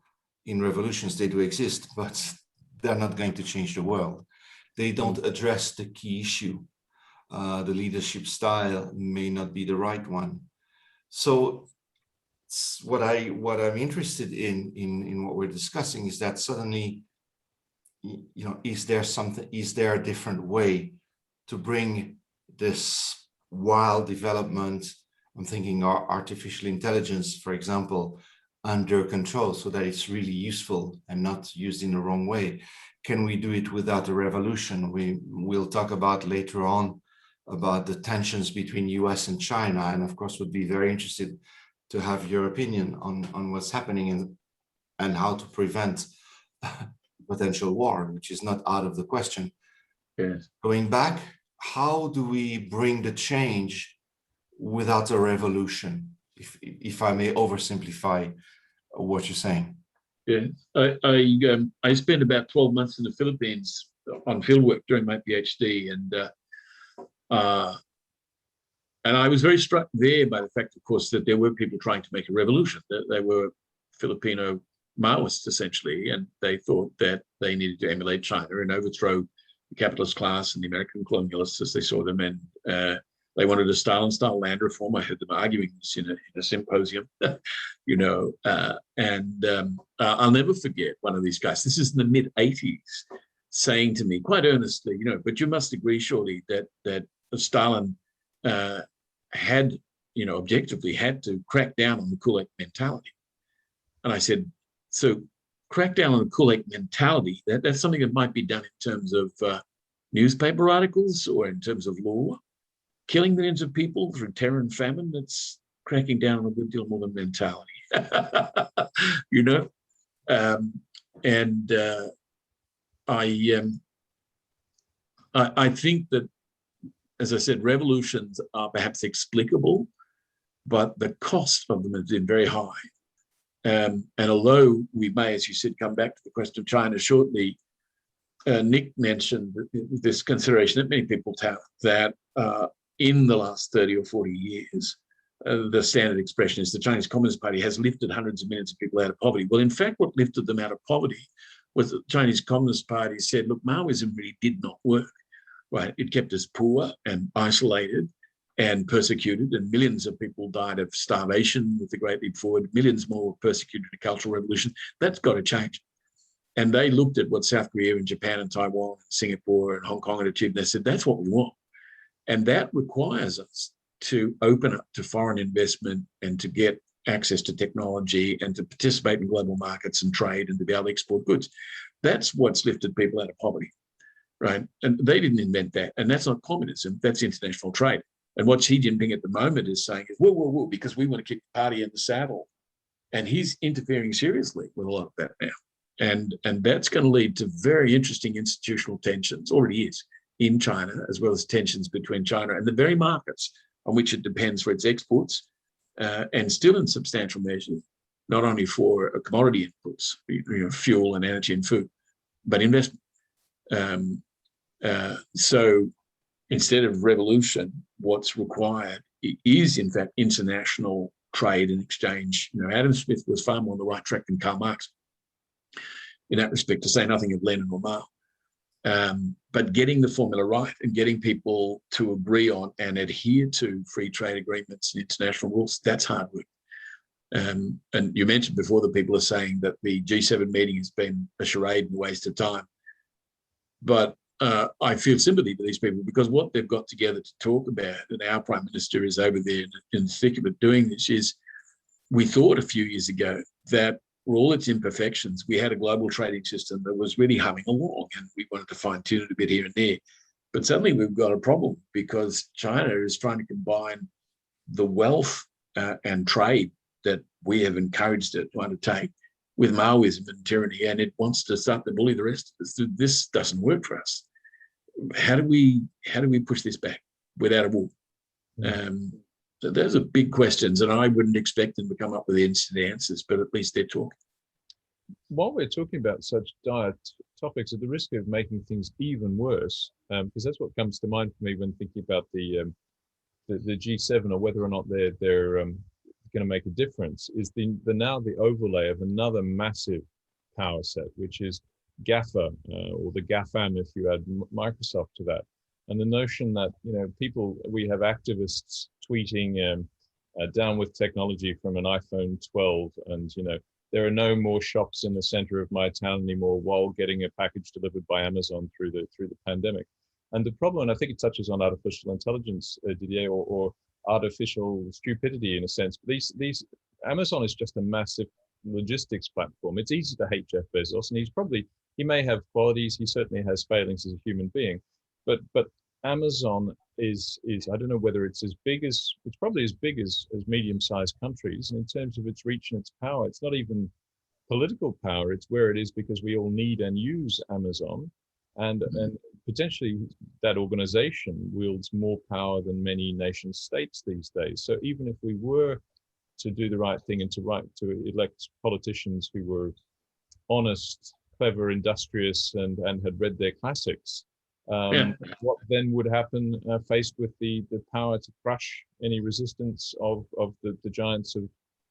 revolutions. They do exist, but they're not going to change the world. They don't address the key issue. The leadership style may not be the right one. So what I'm interested in what we're discussing is that suddenly, is there a different way to bring this wild development? I'm thinking artificial intelligence, for example, under control, so that it's really useful and not used in the wrong way. Can we do it without a revolution? We'll talk about later on about the tensions between US and China, and of course would be very interested to have your opinion on what's happening and how to prevent potential war, which is not out of the question. Yes. Going back, how do we bring the change without a revolution, if I may oversimplify what you're saying? Yeah, I spent about 12 months in the Philippines on fieldwork during my PhD, and I was very struck there by the fact, of course, that there were people trying to make a revolution. They were Filipino Maoists, essentially, and they thought that they needed to emulate China and overthrow the capitalist class and the American colonialists as they saw them. And they wanted a Stalin-style land reform. I heard them arguing this in a symposium, I'll never forget one of these guys. This is in the mid-'80s, saying to me quite earnestly, but you must agree, surely, that Stalin had, objectively had to crack down on the Kulak mentality. And I said, so crack down on the Kulak mentality, that's something that might be done in terms of newspaper articles or in terms of law. Killing millions of people through terror and famine, that's cracking down on a good deal more than mentality. I think that, as I said, revolutions are perhaps explicable, but the cost of them has been very high. And although we may, as you said, come back to the question of China shortly, Nick mentioned this consideration that many people have, that in the last 30 or 40 years, the standard expression is the Chinese Communist Party has lifted hundreds of millions of people out of poverty. Well, in fact, what lifted them out of poverty was the Chinese Communist Party said, look, Maoism really did not work, right? It kept us poor and isolated and persecuted, and millions of people died of starvation with the Great Leap Forward. Millions more were persecuted in the Cultural Revolution. That's got to change. And they looked at what South Korea and Japan and Taiwan and Singapore and Hong Kong had achieved. They said, that's what we want. And that requires us to open up to foreign investment and to get access to technology and to participate in global markets and trade and to be able to export goods. That's what's lifted people out of poverty, right? And they didn't invent that. And that's not communism, that's international trade. And what Xi Jinping at the moment is saying is, whoa, whoa, whoa, because we want to kick the party in the saddle. And he's interfering seriously with a lot of that now. And that's going to lead to very interesting institutional tensions, already is, in China, as well as tensions between China and the very markets on which it depends for its exports, and still in substantial measure, not only for commodity inputs, fuel and energy and food, but investment. So instead of revolution, what's required is, in fact, international trade and exchange. Adam Smith was far more on the right track than Karl Marx in that respect, to say nothing of Lenin or Mao. But getting the formula right and getting people to agree on and adhere to free trade agreements and international rules, that's hard work. And you mentioned before that people are saying that the G7 meeting has been a charade and a waste of time. But I feel sympathy for these people, because what they've got together to talk about, and our Prime Minister is over there in the thick of it doing this, is we thought a few years ago that for all its imperfections, we had a global trading system that was really humming along, and we wanted to fine tune it a bit here and there. But suddenly we've got a problem, because China is trying to combine the wealth and trade that we have encouraged it to undertake with Maoism and tyranny, and it wants to start to bully the rest of us. This doesn't work for us. How do we push this back without a war? So those are big questions, and I wouldn't expect them to come up with instant answers, but at least they're talking. While we're talking about such dire topics, at the risk of making things even worse, because that's what comes to mind for me when thinking about the G7 or whether or not they're going to make a difference, is the overlay of another massive power set, which is GAFA, or the GAFAM if you add Microsoft to that. And the notion that, we have activists tweeting down with technology from an iPhone 12, and, there are no more shops in the center of my town anymore while getting a package delivered by Amazon through the pandemic. And the problem, and I think it touches on artificial intelligence, Didier, or artificial stupidity in a sense. But these Amazon is just a massive logistics platform. It's easy to hate Jeff Bezos, and he may have qualities, he certainly has failings as a human being, but Amazon is I don't know whether it's probably as big as medium-sized countries, and in terms of its reach and its power, it's not even political power, it's where it is because we all need and use Amazon, and potentially that organization wields more power than many nation states these days. So even if we were to do the right thing and to elect politicians who were honest, clever, industrious, and had read their classics, what then would happen faced with the power to crush any resistance of the giants of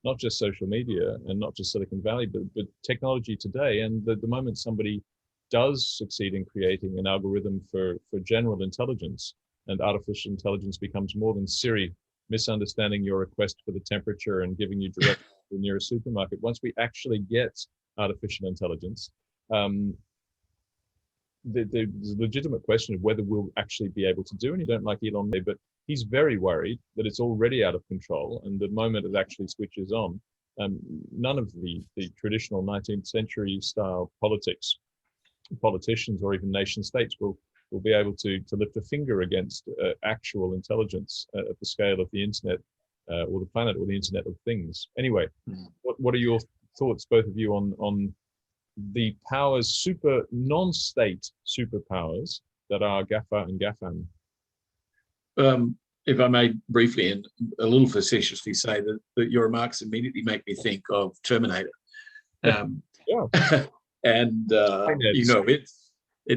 not just social media and not just Silicon Valley, but technology today? And the moment somebody does succeed in creating an algorithm for general intelligence, and artificial intelligence becomes more than Siri misunderstanding your request for the temperature and giving you directions to the nearest supermarket. Once we actually get artificial intelligence, there's a legitimate question of whether we'll actually be able to do, and you don't like Elon Musk, but he's very worried that it's already out of control, and the moment it actually switches on, none of the traditional 19th century style politicians or even nation states will be able to lift a finger against actual intelligence at the scale of the internet or the planet or the Internet of Things. Anyway, what are your thoughts, both of you, on the powers, non-state superpowers that are GAFA and GAFAM? If I may briefly and a little facetiously say that your remarks immediately make me think of Terminator. Yeah. And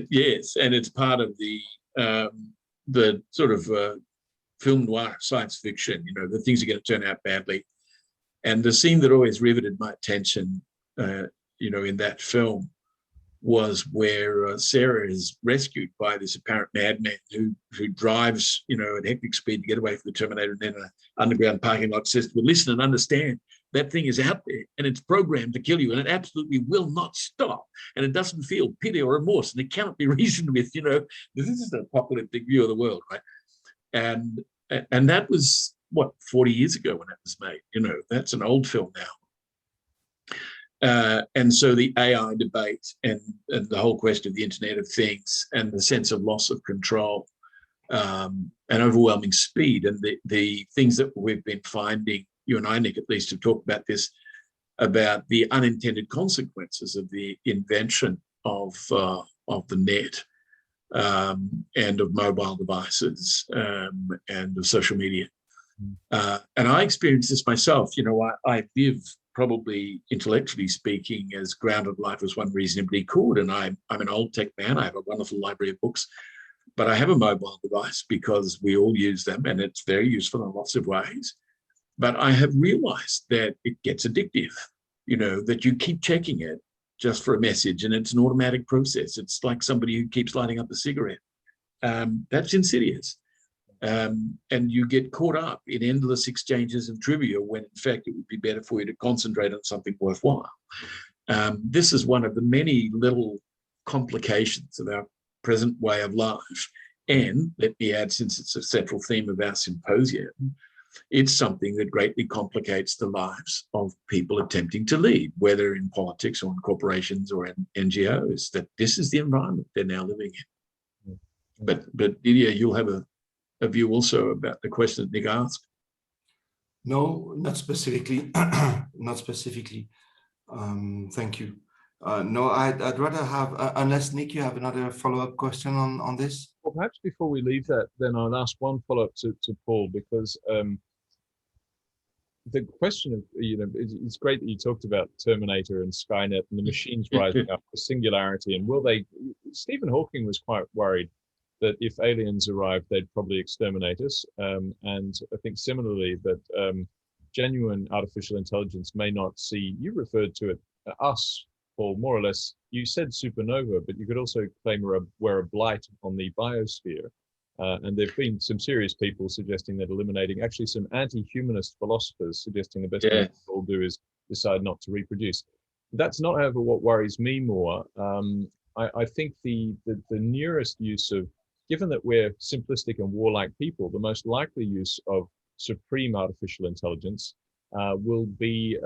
yes, and it's part of the sort of film noir science fiction. The things are going to turn out badly, and the scene that always riveted my attention, in that film, was where Sarah is rescued by this apparent madman who drives, at hectic speed to get away from the Terminator, and then an underground parking lot says, "Well, listen and understand. That thing is out there and it's programmed to kill you, and it absolutely will not stop. And it doesn't feel pity or remorse, and it cannot be reasoned with." This is an apocalyptic view of the world, right? And that was 40 years ago when that was made. That's an old film now. And so the AI debate and the whole question of the Internet of Things and the sense of loss of control and overwhelming speed, and the things that we've been finding, you and I, Nick, at least, have talked about this, about the unintended consequences of the invention of the net and of mobile devices and of social media. And I experienced this myself. You know, I live, probably intellectually speaking, as grounded life as one reasonably could. And I'm an old tech man. I have a wonderful library of books, but I have a mobile device because we all use them, and it's very useful in lots of ways. But I have realized that it gets addictive, you know, that you keep checking it just for a message, and it's an automatic process. It's like somebody who keeps lighting up a cigarette. That's insidious. And you get caught up in endless exchanges of trivia when, in fact, it would be better for you to concentrate on something worthwhile. This is one of the many little complications of our present way of life. And let me add, since it's a central theme of our symposium, it's something that greatly complicates the lives of people attempting to lead, whether in politics or in corporations or in NGOs, that this is the environment they're now living in. But Didier, you'll have a view also about the question that Nick asked. No, not specifically. Not specifically. Thank you. No, I'd rather have, unless Nick, you have another follow-up question on this? Well, perhaps before we leave that, then I'll ask one follow-up to Paul, because the question of, you know, it's great that you talked about Terminator and Skynet and the machines rising up, the singularity, and will they, Stephen Hawking was quite worried that if aliens arrived, they'd probably exterminate us. And I think similarly that genuine artificial intelligence may not see, you referred to it, us, Paul, more or less, you said supernova, but you could also claim we're a blight on the biosphere. And there've been some serious people suggesting that eliminating, actually some anti-humanist philosophers suggesting the best thing we'll do is decide not to reproduce. That's not, however, what worries me more. I think the nearest use of, given that we're simplistic and warlike people, the most likely use of supreme artificial intelligence will be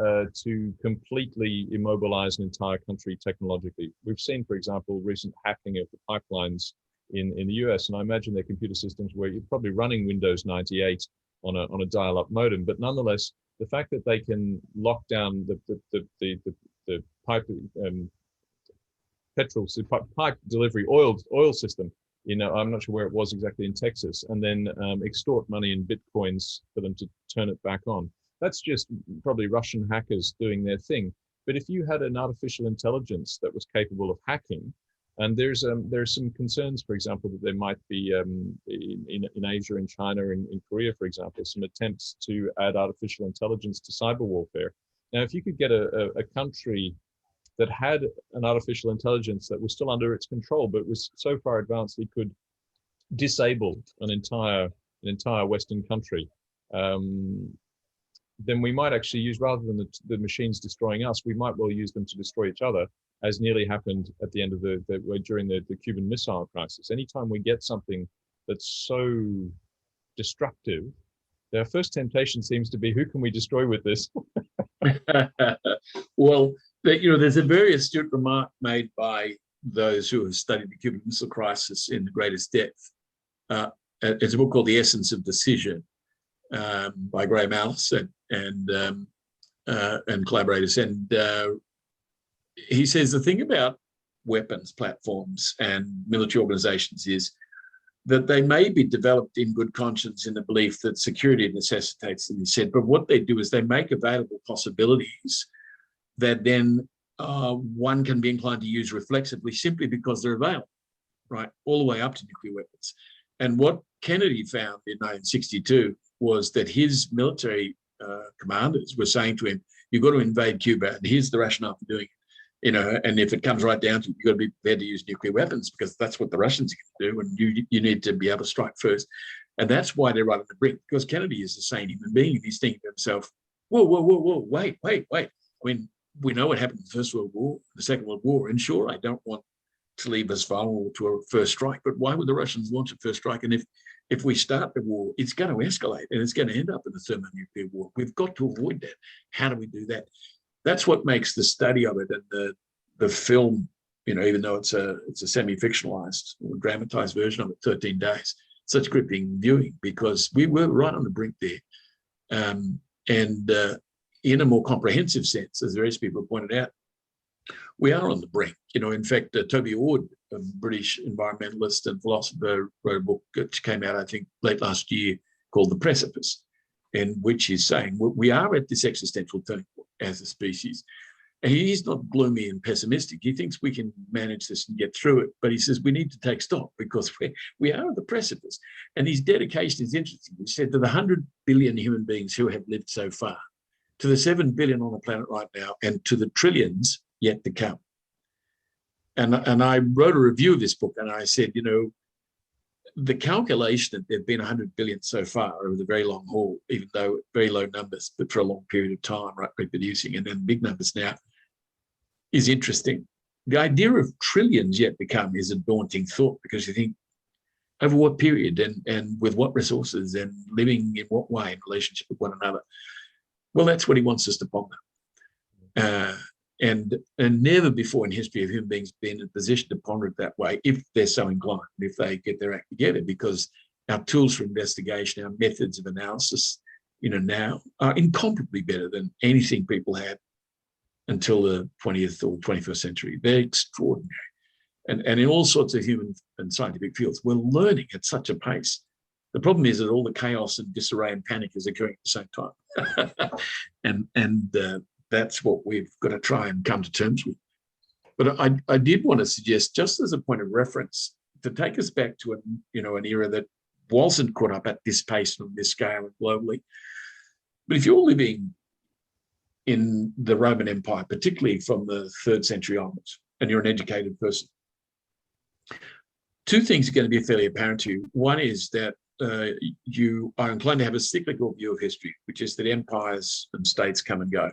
to completely immobilize an entire country technologically. We've seen, for example, recent hacking of the pipelines in the US, and I imagine they're computer systems where you're probably running Windows 98 on a dial-up modem, but nonetheless, the fact that they can lock down the pipe pipe delivery oil system, you know, I'm not sure where it was exactly in Texas, and then extort money in Bitcoins for them to turn it back on. That's just probably Russian hackers doing their thing. But if you had an artificial intelligence that was capable of hacking, and there's some concerns, for example, that there might be in Asia, in China, in Korea, for example, some attempts to add artificial intelligence to cyber warfare. Now, if you could get a country that had an artificial intelligence that was still under its control, but was so far advanced it could disable an entire Western country, then we might actually use, rather than the machines destroying us, we might well use them to destroy each other, as nearly happened at the end of during the Cuban Missile Crisis. Anytime we get something that's so destructive, their first temptation seems to be, who can we destroy with this? Well, you know, there's a very astute remark made by those who have studied the Cuban Missile Crisis in the greatest depth. It's a book called The Essence of Decision by Graham Alice and collaborators. And he says the thing about weapons platforms and military organizations is that they may be developed in good conscience in the belief that security necessitates them, he said, but what they do is they make available possibilities that then one can be inclined to use reflexively simply because they're available, right, all the way up to nuclear weapons. And what Kennedy found in 1962 was that his military commanders were saying to him, you've got to invade Cuba, and here's the rationale for doing it. You know, and if it comes right down to it, you've got to be prepared to use nuclear weapons because that's what the Russians are going to do, and you need to be able to strike first. And that's why they're right on the brink, because Kennedy is a sane human being, and he's thinking to himself, whoa, wait. I mean, we know what happened in the First World War, the Second World War, and sure, I don't want to leave us vulnerable to a first strike, but why would the Russians launch a first strike? And if we start the war, it's going to escalate, and it's going to end up in a thermonuclear war. We've got to avoid that. How do we do that? That's what makes the study of it and the film, you know, even though it's a semi-fictionalized or dramatized version of it, 13 days, such gripping viewing, because we were right on the brink there. in a more comprehensive sense, as various people have pointed out, we are on the brink. In fact, Toby Ord, a British environmentalist and philosopher, wrote a book which came out, I think, late last year called The Precipice, in which he's saying we are at this existential turning point as a species. And he's not gloomy and pessimistic. He thinks we can manage this and get through it. But he says we need to take stock because we are at the precipice. And his dedication is interesting. He said to the 100 billion human beings who have lived so far, to the 7 billion on the planet right now, and to the trillions yet to come. And I wrote a review of this book, and I said, the calculation that there have been 100 billion so far over the very long haul, even though very low numbers, but for a long period of time, right, reproducing, and then big numbers now, is interesting. The idea of trillions yet to come is a daunting thought, because you think, over what period and with what resources and living in what way in relationship with one another? Well, that's what he wants us to ponder. And never before in history have human beings been in a position to ponder it that way, if they're so inclined, if they get their act together, because our tools for investigation, our methods of analysis, now are incomparably better than anything people had until the 20th or 21st century. They're extraordinary. And in all sorts of human and scientific fields, we're learning at such a pace. The problem is that all the chaos and disarray and panic is occurring at the same time. and that's what we've got to try and come to terms with. But I did want to suggest, just as a point of reference, to take us back to an era that wasn't caught up at this pace and on this scale and globally. But if you're living in the Roman Empire, particularly from the 3rd century onwards, and you're an educated person, two things are going to be fairly apparent to you. One is that you are inclined to have a cyclical view of history, which is that empires and states come and go.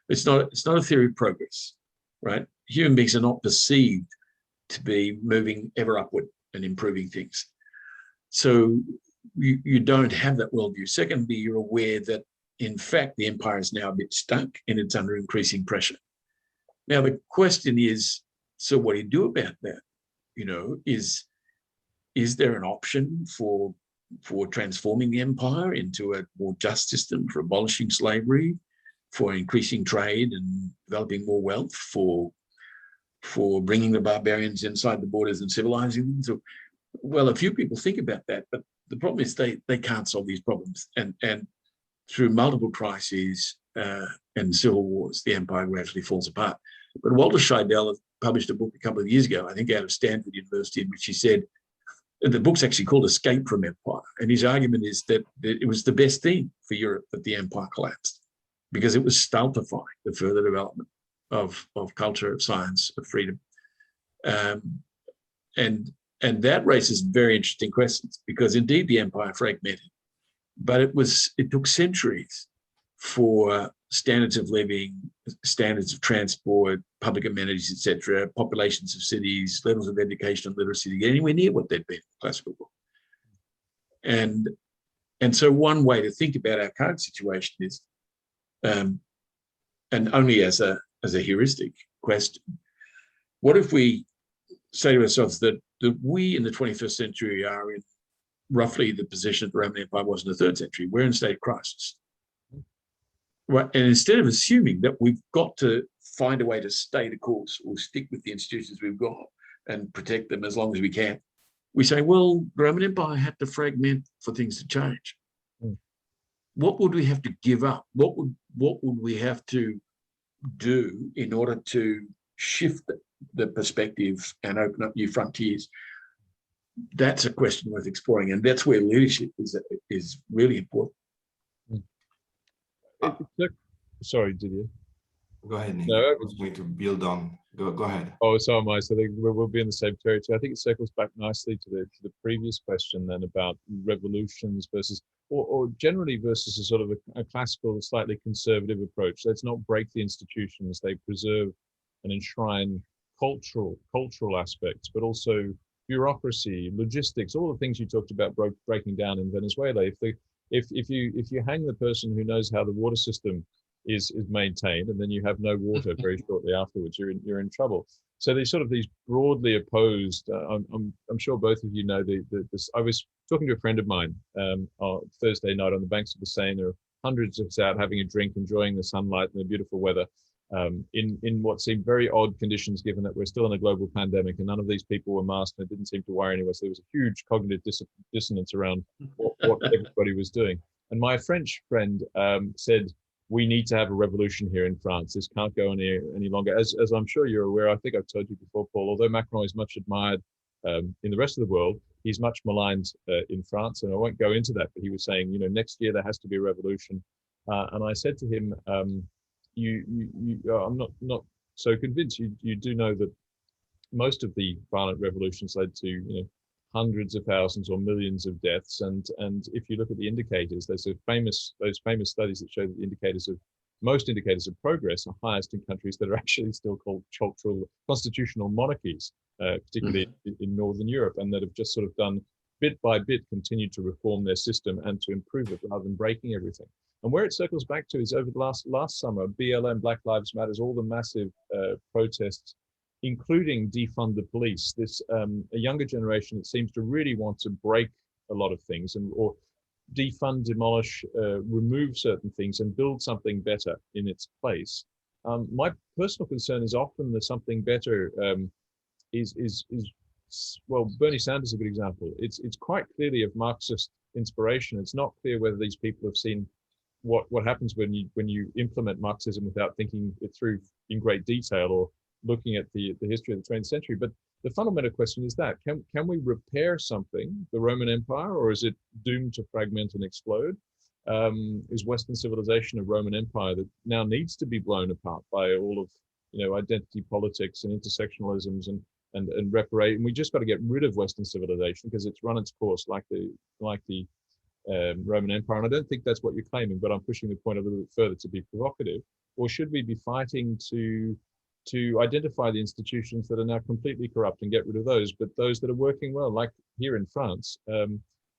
It's not a theory of progress, right? Human beings are not perceived to be moving ever upward and improving things. So you don't have that worldview. Secondly, you're aware that, in fact, the empire is now a bit stuck and it's under increasing pressure. Now, the question is, so what do you do about that? Is there an option for transforming the empire into a more just system, for abolishing slavery, for increasing trade and developing more wealth, for bringing the barbarians inside the borders and civilizing them? So, well, a few people think about that, but the problem is they can't solve these problems. And through multiple crises and civil wars, the empire gradually falls apart. But Walter Scheidel published a book a couple of years ago, I think out of Stanford University, in which he said, and the book's actually called Escape from Empire. And his argument is that it was the best thing for Europe that the empire collapsed, because it was stultifying the further development of culture, of science, of freedom. And that raises very interesting questions, because indeed the empire fragmented, but it took centuries for standards of living, standards of transport, public amenities, etc., populations of cities, levels of education and literacy to get anywhere near what they'd been in classical world. And so one way to think about our current situation is, and only as a heuristic question, what if we say to ourselves that we in the 21st century are in roughly the position that the Roman Empire was in the 3rd century? We're in a state of crisis. Right. And instead of assuming that we've got to find a way to stay the course or stick with the institutions we've got and protect them as long as we can, we say, well, the Roman Empire had to fragment for things to change. What would we have to give up? What would we have to do in order to shift the perspective and open up new frontiers? That's a question worth exploring, and that's where leadership is really important. Sorry, did you? Go ahead, Nick. No, I was going to build on. Go ahead. Oh, so am I. So I think we'll be in the same territory. I think it circles back nicely to the previous question then about revolutions versus, or generally versus a sort of a classical, slightly conservative approach. Let's not break the institutions. They preserve and enshrine cultural aspects, but also bureaucracy, logistics, all the things you talked about breaking down in Venezuela. If you hang the person who knows how the water system is maintained, and then you have no water very shortly afterwards, you're in trouble. So these broadly opposed. I'm sure both of you know this. I was talking to a friend of mine on Thursday night on the banks of the Seine, hundreds of us out having a drink, enjoying the sunlight and the beautiful weather, in what seemed very odd conditions, given that we're still in a global pandemic and none of these people were masked and it didn't seem to worry anyone. So there was a huge cognitive dissonance around what everybody was doing. And my French friend said, we need to have a revolution here in France. This can't go any longer. As I'm sure you're aware, I think I've told you before, Paul, although Macron is much admired in the rest of the world, he's much maligned in France. And I won't go into that, but he was saying, next year there has to be a revolution. And I said to him, I'm not so convinced. You do know that most of the violent revolutions led to, hundreds of thousands or millions of deaths. And if you look at the indicators, those famous studies that show that the most indicators of progress are highest in countries that are actually still called constitutional monarchies, particularly in Northern Europe, and that have just sort of done bit by bit continued to reform their system and to improve it rather than breaking everything. And where it circles back to is over the last summer, BLM, Black Lives Matters, all the massive protests, including defund the police. This a younger generation that seems to really want to break a lot of things or defund, demolish, remove certain things and build something better in its place. My personal concern is often that something better well, Bernie Sanders is a good example. It's quite clearly of Marxist inspiration. It's not clear whether these people have seen what happens when you implement Marxism without thinking it through in great detail or looking at the history of the 20th century. But the fundamental question is that, can we repair something, the Roman Empire, or is it doomed to fragment and explode? Is Western civilization a Roman Empire that now needs to be blown apart by all of, identity politics and intersectionalisms and reparate? And we just got to get rid of Western civilization because it's run its course like the Roman Empire. And I don't think that's what you're claiming, but I'm pushing the point a little bit further to be provocative. Or should we be fighting to identify the institutions that are now completely corrupt and get rid of those, but those that are working well, like here in France,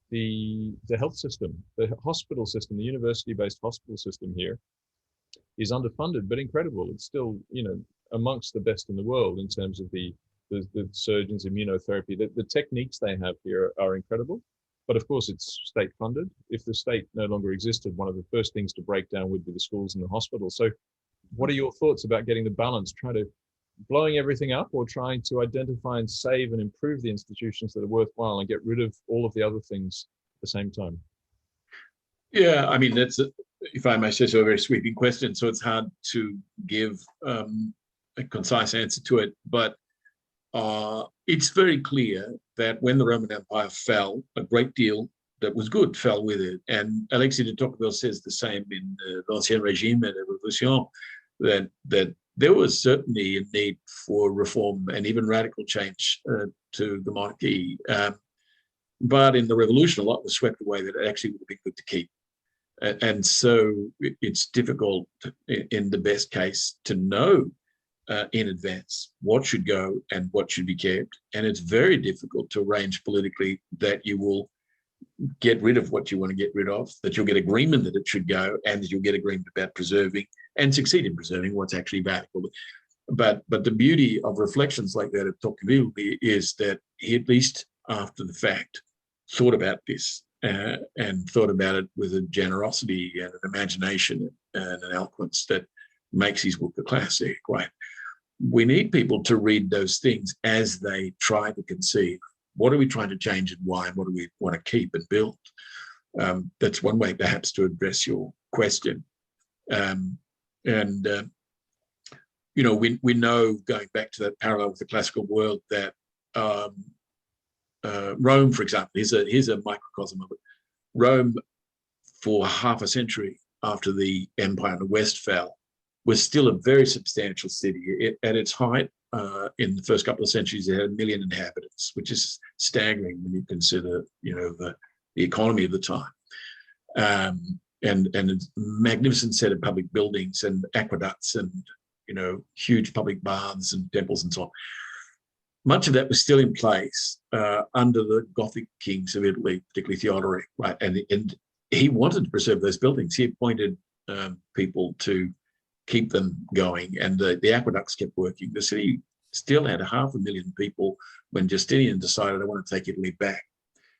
the health system, the hospital system, the university-based hospital system here is underfunded, but incredible. It's still, amongst the best in the world in terms of the surgeons, immunotherapy. The techniques they have here are incredible, but of course it's state funded. If the state no longer existed, one of the first things to break down would be the schools and the hospitals. So what are your thoughts about getting the balance, blowing everything up or trying to identify and save and improve the institutions that are worthwhile and get rid of all of the other things at the same time? Yeah, I mean, that's, if I may say so, a very sweeping question. So it's hard to give a concise answer to it. But it's very clear that when the Roman Empire fell, a great deal that was good fell with it. And Alexis de Tocqueville says the same in l'Ancien Régime et la Révolution, that there was certainly a need for reform and even radical change to the monarchy. But in the revolution, a lot was swept away that it actually would have been good to keep. And so it's difficult in the best case to know in advance what should go and what should be kept. And it's very difficult to arrange politically that you will get rid of what you want to get rid of, that you'll get agreement that it should go, and that you'll get agreement about preserving and succeed in preserving what's actually valuable. But the beauty of reflections like that of Tocqueville is that he, at least after the fact, thought about this and thought about it with a generosity and an imagination and an eloquence that makes his book a classic, right? We need people to read those things as they try to conceive. What are we trying to change and why, and what do we want to keep and build? That's one way perhaps to address your question. We know, going back to that parallel with the classical world, that Rome, for example, here's a microcosm of it. Rome, for half a century after the empire in the West fell, was still a very substantial city. At its height, in the first couple of centuries, it had 1 million inhabitants, which is staggering when you consider, the economy of the time. And a magnificent set of public buildings and aqueducts and, huge public baths and temples and so on. Much of that was still in place under the Gothic kings of Italy, particularly Theodoric, right? And he wanted to preserve those buildings. He appointed people to keep them going, and the aqueducts kept working. The city still had 500,000 people when Justinian decided, I want to take Italy back.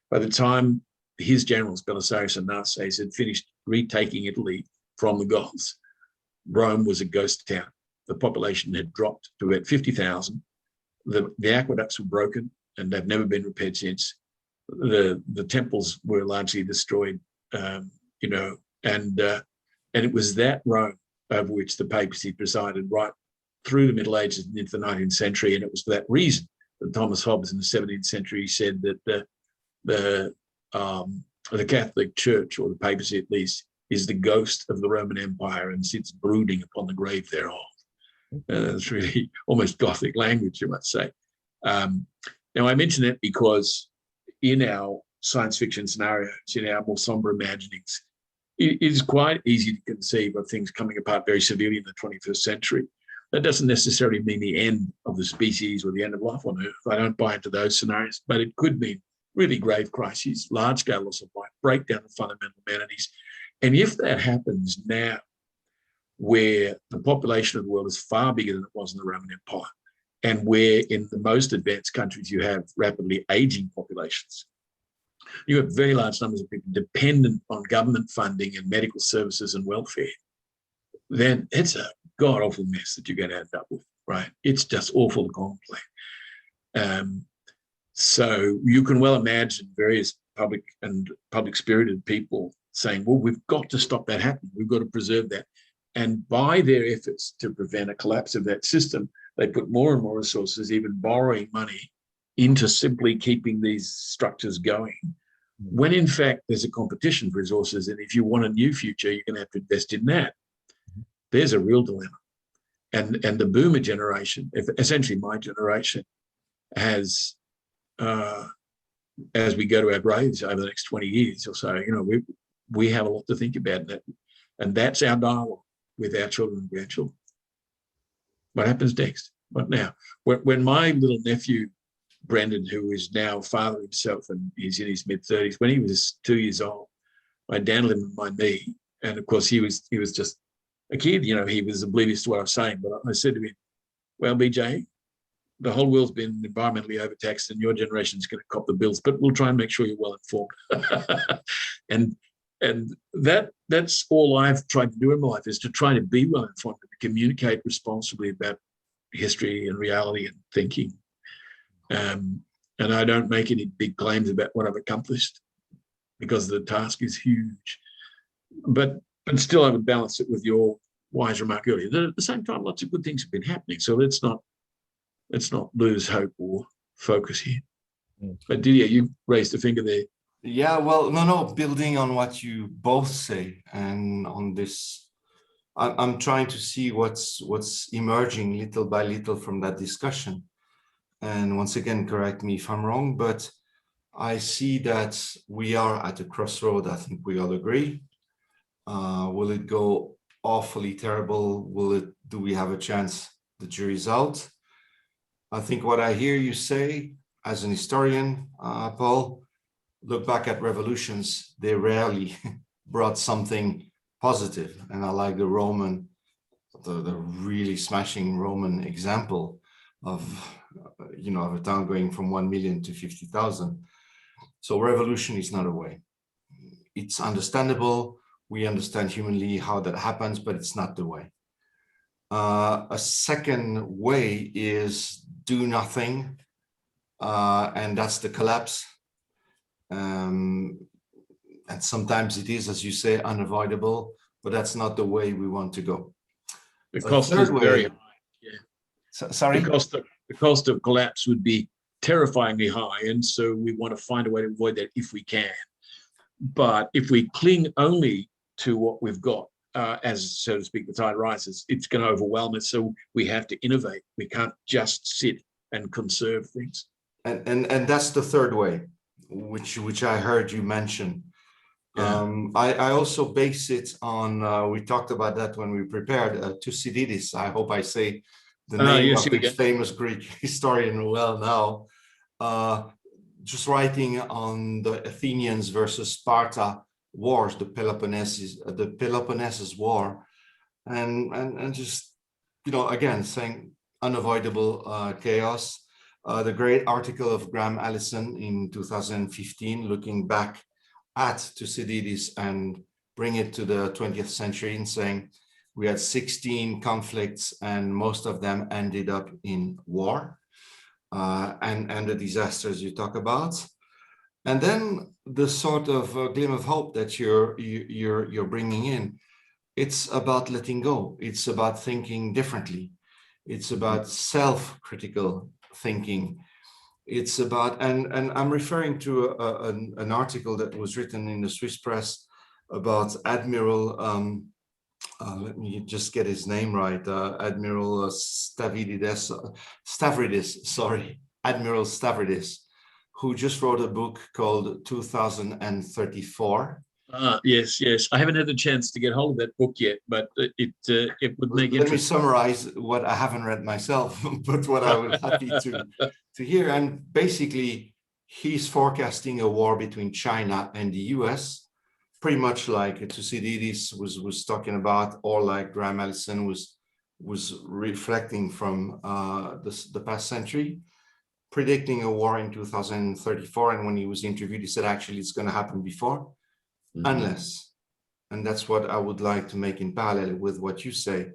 By the time his generals, Belisarius and Narses, had finished retaking Italy from the Goths, Rome was a ghost town. The population had dropped to about 50,000. The aqueducts were broken and they've never been repaired since. The temples were largely destroyed, and it was that Rome over which the papacy presided right through the Middle Ages and into the 19th century. And it was for that reason that Thomas Hobbes in the 17th century said that the Catholic Church, or the papacy at least, is the ghost of the Roman Empire and sits brooding upon the grave thereof. It's really almost Gothic language, you might say. Now, I mention that because in our science fiction scenarios, in our more somber imaginings, it is quite easy to conceive of things coming apart very severely in the 21st century. That doesn't necessarily mean the end of the species or the end of life on Earth. I don't buy into those scenarios, but it could mean really grave crises, large-scale loss of life, breakdown of fundamental humanities. And if that happens now, where the population of the world is far bigger than it was in the Roman Empire, and where in the most advanced countries you have rapidly aging populations, you have very large numbers of people dependent on government funding and medical services and welfare, then it's a god-awful mess that you're going to end up with, right? It's just awful to contemplate. So you can well imagine various public-spirited people saying, well, we've got to stop that happening. We've got to preserve that. And by their efforts to prevent a collapse of that system, they put more and more resources, even borrowing money, into simply keeping these structures going, when in fact there's a competition for resources. And if you want a new future, you're going to have to invest in that. There's a real dilemma. And the boomer generation, essentially my generation, has, as we go to our graves over the next 20 years or so, we have a lot to think about that. And that's our dialogue with our children and grandchildren. What happens next? What now? When my little nephew, Brendan, who is now father himself and he's in his mid-30s, when he was 2 years old, I dandled him on my knee. And of course, he was just a kid, he was oblivious to what I was saying. But I said to him, well, BJ, the whole world's been environmentally overtaxed and your generation is going to cop the bills, but we'll try and make sure you're well informed. And that's all I've tried to do in my life, is to try to be well informed, to communicate responsibly about history and reality and thinking. And I don't make any big claims about what I've accomplished because the task is huge. But still, I would balance it with your wise remark earlier. At the same time, lots of good things have been happening. So let's not lose hope or focus here. But Didier, you raised a finger there. Yeah, well, no, building on what you both say, and on this, I'm trying to see what's emerging little by little from that discussion. And once again, correct me if I'm wrong, but I see that we are at a crossroad. I think we all agree. Will it go awfully terrible? Do we have a chance? The jury's out. I think what I hear you say as an historian, Paul, look back at revolutions, they rarely brought something positive. And I like the really smashing Roman example of, of a town going from 1 million to 50,000. So revolution is not a way. It's understandable. We understand humanly how that happens, but it's not the way. A second way is do nothing, and that's the collapse. And sometimes it is, as you say, unavoidable, but that's not the way we want to go. The cost is very high. Yeah. Sorry? The cost of collapse would be terrifyingly high, and so we want to find a way to avoid that if we can. But if we cling only to what we've got, as, so to speak, the tide rises, it's going to overwhelm us. So we have to innovate. We can't just sit and conserve things. And that's the third way, which I heard you mention. Yeah. I also base it on, we talked about that when we prepared, Thucydides. I hope I say the name of this famous Greek historian well now, just writing on the Athenians versus Sparta wars, the Peloponnesus War, and just, again, saying unavoidable chaos. The great article of Graham Allison in 2015, looking back at Thucydides and bring it to the 20th century and saying we had 16 conflicts and most of them ended up in war and the disasters you talk about. And then the sort of glimmer of hope that you're bringing in, it's about letting go. It's about thinking differently. It's about self-critical thinking. It's about, and I'm referring to an article that was written in the Swiss press about Admiral, let me just get his name right, Admiral Stavridis, sorry, Admiral Stavridis, who just wrote a book called 2034. Yes. I haven't had the chance to get hold of that book yet, but it would make Let me summarize what I haven't read myself, but what I was happy to hear. And basically, he's forecasting a war between China and the US, pretty much like Thucydides was talking about, or like Graham Allison was reflecting from the past century, predicting a war in 2034. And when he was interviewed, he said, actually, it's going to happen before, unless, and that's what I would like to make in parallel with what you say,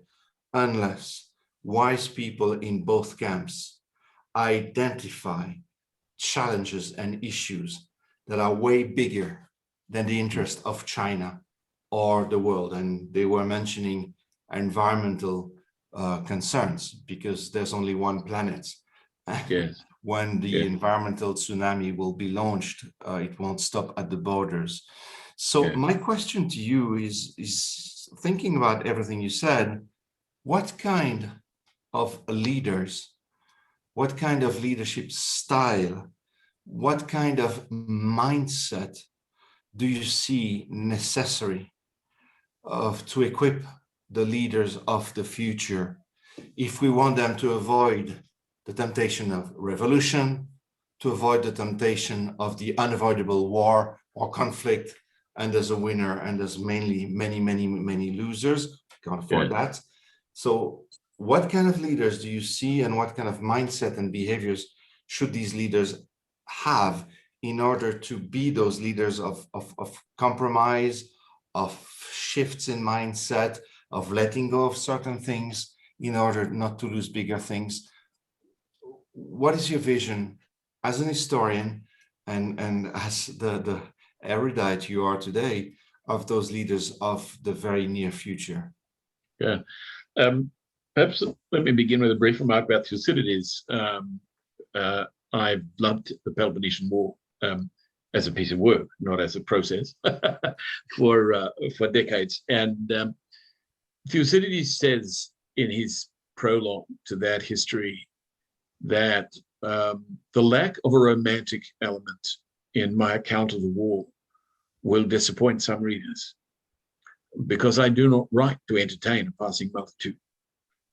unless wise people in both camps identify challenges and issues that are way bigger than the interest of China or the world. And they were mentioning environmental concerns, because there's only one planet. Yes. When the environmental tsunami will be launched, it won't stop at the borders. So my question to you is thinking about everything you said, what kind of leaders, what kind of leadership style, what kind of mindset do you see necessary to equip the leaders of the future if we want them to avoid the temptation of revolution, to avoid the temptation of the unavoidable war or conflict, and there's a winner and there's mainly many losers? Can't afford that. So what kind of leaders do you see, and what kind of mindset and behaviors should these leaders have in order to be those leaders of compromise, of shifts in mindset, of letting go of certain things in order not to lose bigger things? What is your vision as an historian and as the erudite you are today of those leaders of the very near future? Yeah. Perhaps let me begin with a brief remark about Thucydides. I've loved the Peloponnesian War as a piece of work, not as a process, for decades. And Thucydides says in his prologue to that history that the lack of a romantic element in my account of the war will disappoint some readers, because I do not write to entertain a passing multitude.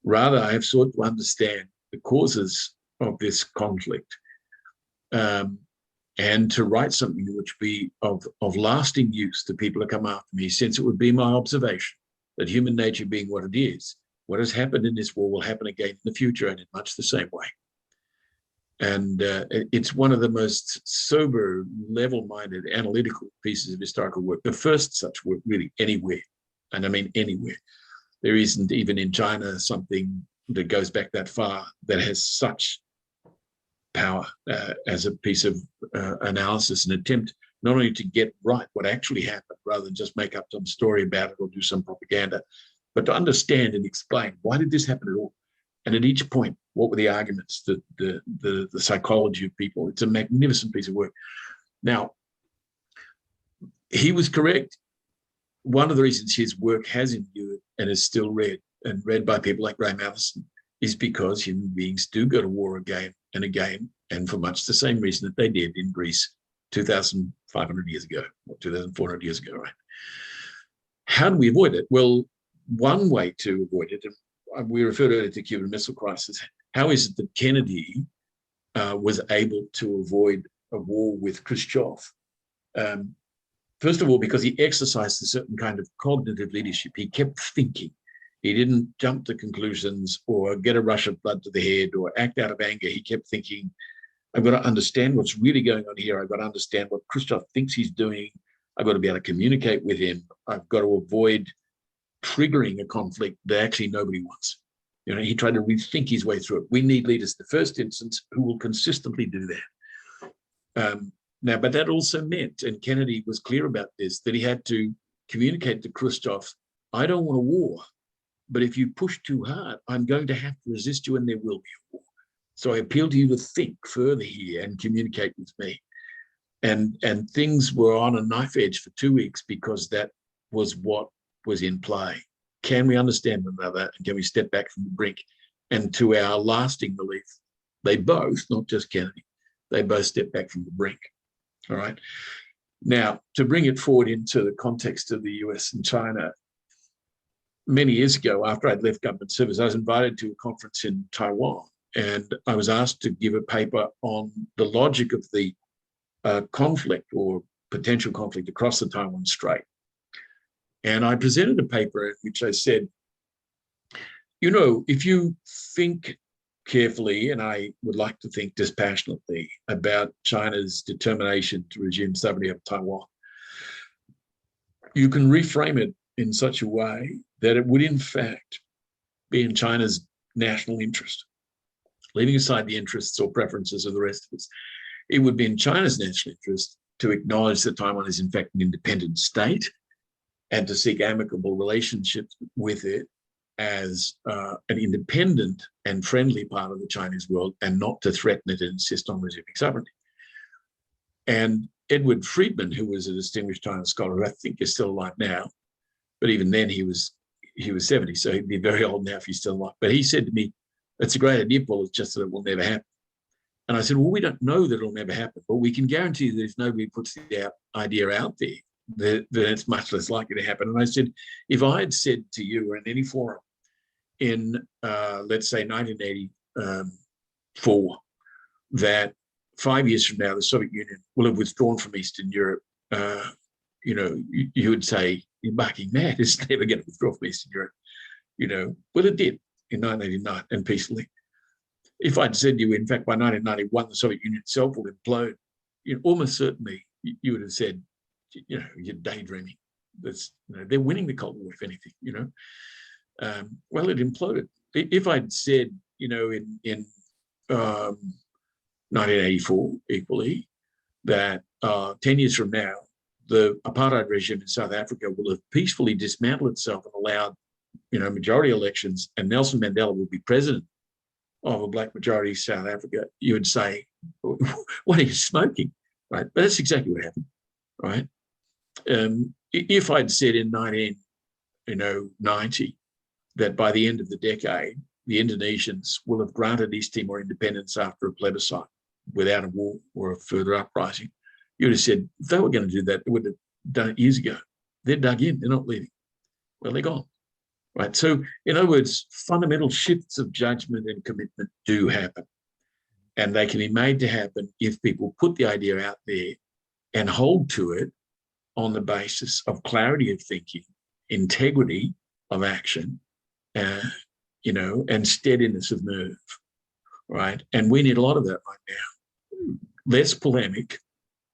Rather, I have sought to understand the causes of this conflict, and to write something which be of lasting use to people who come after me, since it would be my observation that human nature being what it is, what has happened in this war will happen again in the future, and in much the same way. And it's one of the most sober, level-minded, analytical pieces of historical work, the first such work really anywhere, and I mean anywhere. There isn't even in China something that goes back that far that has such power as a piece of analysis, an attempt not only to get right what actually happened, rather than just make up some story about it or do some propaganda, but to understand and explain, why did this happen at all? And at each point, what were the arguments, the psychology of people? It's a magnificent piece of work. Now, he was correct. One of the reasons his work has endured and is still read, and read by people like Graham Allison, is because human beings do go to war again and again, and for much the same reason that they did in Greece 2,500 years ago, or 2,400 years ago, right? How do we avoid it? Well, one way to avoid it, and we referred earlier to the Cuban Missile Crisis. How is it that Kennedy was able to avoid a war with Khrushchev? First of all, because he exercised a certain kind of cognitive leadership. He kept thinking. He didn't jump to conclusions or get a rush of blood to the head or act out of anger. He kept thinking, I've got to understand what's really going on here. I've got to understand what Khrushchev thinks he's doing. I've got to be able to communicate with him. I've got to avoid triggering a conflict that actually nobody wants. You know, he tried to rethink his way through it. We need leaders in the first instance who will consistently do that. Now, but that also meant, and Kennedy was clear about this, that he had to communicate to Khrushchev, I don't want a war, but if you push too hard, I'm going to have to resist you and there will be a war. So I appeal to you to think further here and communicate with me. And things were on a knife edge for 2 weeks because that was what was in play. Can we understand one another and can we step back from the brink? And to our lasting relief, they both, not just Kennedy, they both stepped back from the brink. All right. Now, to bring it forward into the context of the US and China, many years ago, after I'd left government service, I was invited to a conference in Taiwan, and I was asked to give a paper on the logic of the conflict or potential conflict across the Taiwan Strait. And I presented a paper in which I said, you know, if you think carefully, and I would like to think dispassionately about China's determination to resume sovereignty of Taiwan, you can reframe it in such a way that it would in fact be in China's national interest, leaving aside the interests or preferences of the rest of us. It would be in China's national interest to acknowledge that Taiwan is in fact an independent state and to seek amicable relationships with it as an independent and friendly part of the Chinese world, and not to threaten it and insist on resuming sovereignty. And Edward Friedman, who was a distinguished China scholar, who I think is still alive now, but even then he was 70, so he'd be very old now if he's still alive. But he said to me, "It's a great idea, Paul, it's just that it will never happen." And I said, well, we don't know that it'll never happen, but we can guarantee that if nobody puts the idea out there, then it's much less likely to happen. And I said, if I had said to you or in any forum in, let's say, 1984, that 5 years from now, the Soviet Union will have withdrawn from Eastern Europe, you know, you would say, you're barking mad, it's never going to withdraw from Eastern Europe. You know, well, it did in 1989 and peacefully. If I'd said to you, in fact, by 1991, the Soviet Union itself will implode, you know, almost certainly you would have said, you know, you're daydreaming. That's, you know, they're winning the Cold War, if anything, you know. Well, it imploded. If I'd said, you know, in 1984, equally, that 10 years from now, the apartheid regime in South Africa will have peacefully dismantled itself and allowed, you know, majority elections, and Nelson Mandela will be president of a black majority South Africa, you would say, what are you smoking, right? But that's exactly what happened, right? If I'd said in 1990 that by the end of the decade, the Indonesians will have granted East Timor independence after a plebiscite without a war or a further uprising, you would have said, if they were going to do that, they would have done it years ago. They're dug in, they're not leaving. Well, they're gone. Right. So, in other words, fundamental shifts of judgment and commitment do happen. And they can be made to happen if people put the idea out there and hold to it on the basis of clarity of thinking, integrity of action, you know, and steadiness of nerve. Right. And we need a lot of that right now. Less polemic,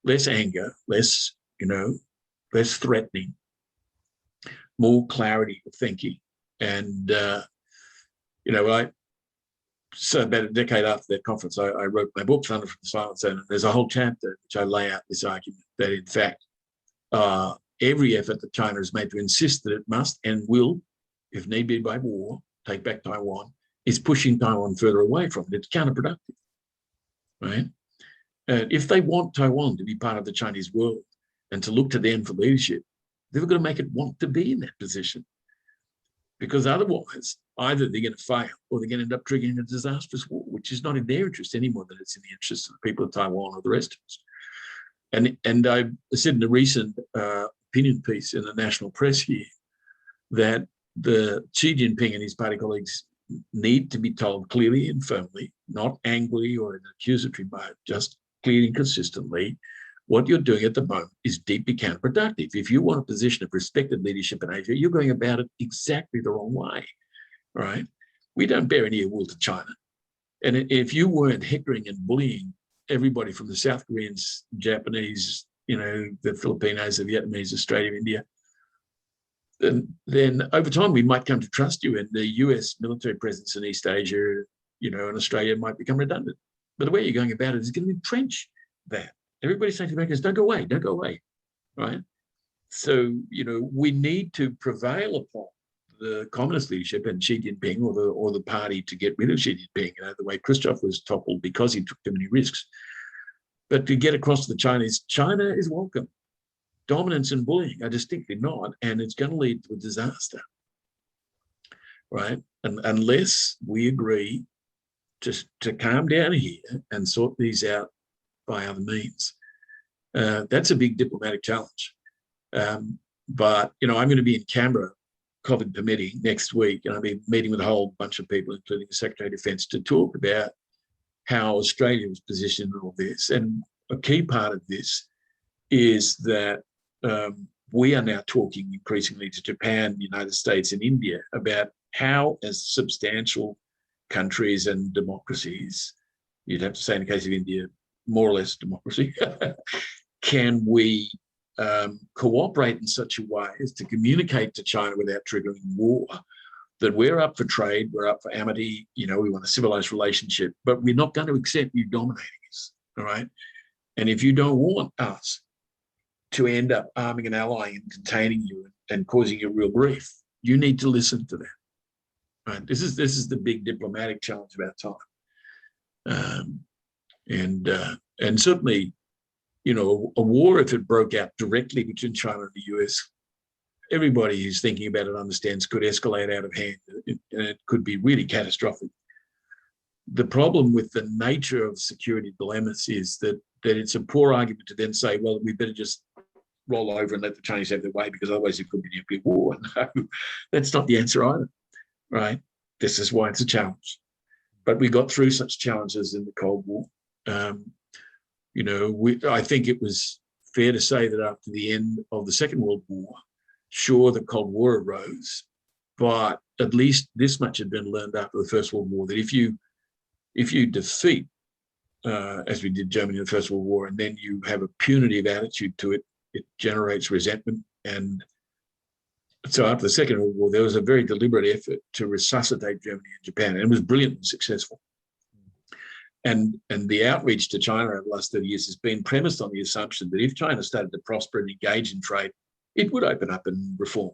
less anger, less, you know, less threatening, more clarity of thinking. And, you know, so about a decade after that conference, I wrote my book, Thunder from the Silent Zone. And there's a whole chapter which I lay out this argument that, in fact, every effort that China has made to insist that it must and will, if need be by war, take back Taiwan, is pushing Taiwan further away from it. It's counterproductive, right? If they want Taiwan to be part of the Chinese world and to look to them for leadership, they've got to make it want to be in that position. Because otherwise, either they're going to fail or they're going to end up triggering a disastrous war, which is not in their interest anymore than it's in the interest of the people of Taiwan or the rest of us. And I said in a recent opinion piece in the national press here that the Xi Jinping and his party colleagues need to be told clearly and firmly, not angrily or in an accusatory mode, just clearly and consistently, what you're doing at the moment is deeply counterproductive. If you want a position of respected leadership in Asia, you're going about it exactly the wrong way, right? We don't bear any ill will to China. And if you weren't hectoring and bullying everybody from the South Koreans, Japanese, the Filipinos, the Vietnamese, Australia, India, then over time we might come to trust you, and the US military presence in East Asia, and Australia might become redundant. But the way you're going about it is going to entrench that. Everybody's saying to Americans, don't go away, right? So, we need to prevail upon the communist leadership and Xi Jinping or the party to get rid of Xi Jinping, the way Khrushchev was toppled because he took too many risks. But to get across to the Chinese, China is welcome. Dominance and bullying are distinctly not, and it's going to lead to a disaster, right? And unless we agree just to calm down here and sort these out by other means, that's a big diplomatic challenge. But I'm going to be in Canberra, COVID permitting, next week, and I'll be meeting with a whole bunch of people, including the Secretary of Defence, to talk about how Australia was positioned in all this. And a key part of this is that we are now talking increasingly to Japan, the United States, and India about how, as substantial countries and democracies, you'd have to say in the case of India, more or less democracy, can we cooperate in such a way as to communicate to China without triggering war, that we're up for trade, we're up for amity, we want a civilized relationship, but we're not going to accept you dominating us, all right? And if you don't want us to end up arming an ally and containing you and causing you real grief, you need to listen to that, right? This is the big diplomatic challenge of our time. And certainly, a war, if it broke out directly between China and the US, everybody who's thinking about it understands could escalate out of hand, and it could be really catastrophic. The problem with the nature of security dilemmas is that it's a poor argument to then say, well, we better just roll over and let the Chinese have their way, because otherwise it could be nuclear war. No, that's not the answer either, right? This is why it's a challenge. But we got through such challenges in the Cold War. I think it was fair to say that after the end of the Second World War, sure, the Cold War arose, but at least this much had been learned after the First World War, that if you defeat, as we did Germany in the First World War, and then you have a punitive attitude to it, it generates resentment. And so after the Second World War, there was a very deliberate effort to resuscitate Germany and Japan, and it was brilliantly successful. And the outreach to China over the last 30 years has been premised on the assumption that if China started to prosper and engage in trade, it would open up and reform,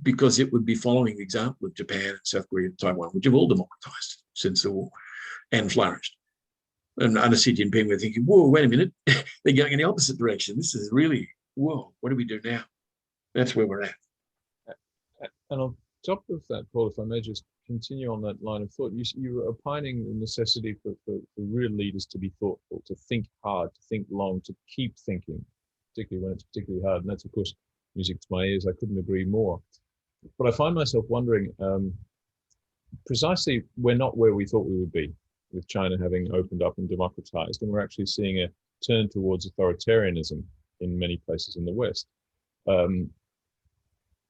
because it would be following the example of Japan and South Korea and Taiwan, which have all democratized since the war and flourished. And under Xi Jinping, we're thinking, whoa, wait a minute, they're going in the opposite direction. This is really, whoa, what do we do now? That's where we're at. And on top of that, Paul, if I may just continue on that line of thought, you were opining the necessity for real leaders to be thoughtful, to think hard, to think long, to keep thinking, particularly when it's particularly hard. And that's, of course, music to my ears. I couldn't agree more. But I find myself wondering, precisely, we're not where we thought we would be, with China having opened up and democratized, and we're actually seeing a turn towards authoritarianism in many places in the West.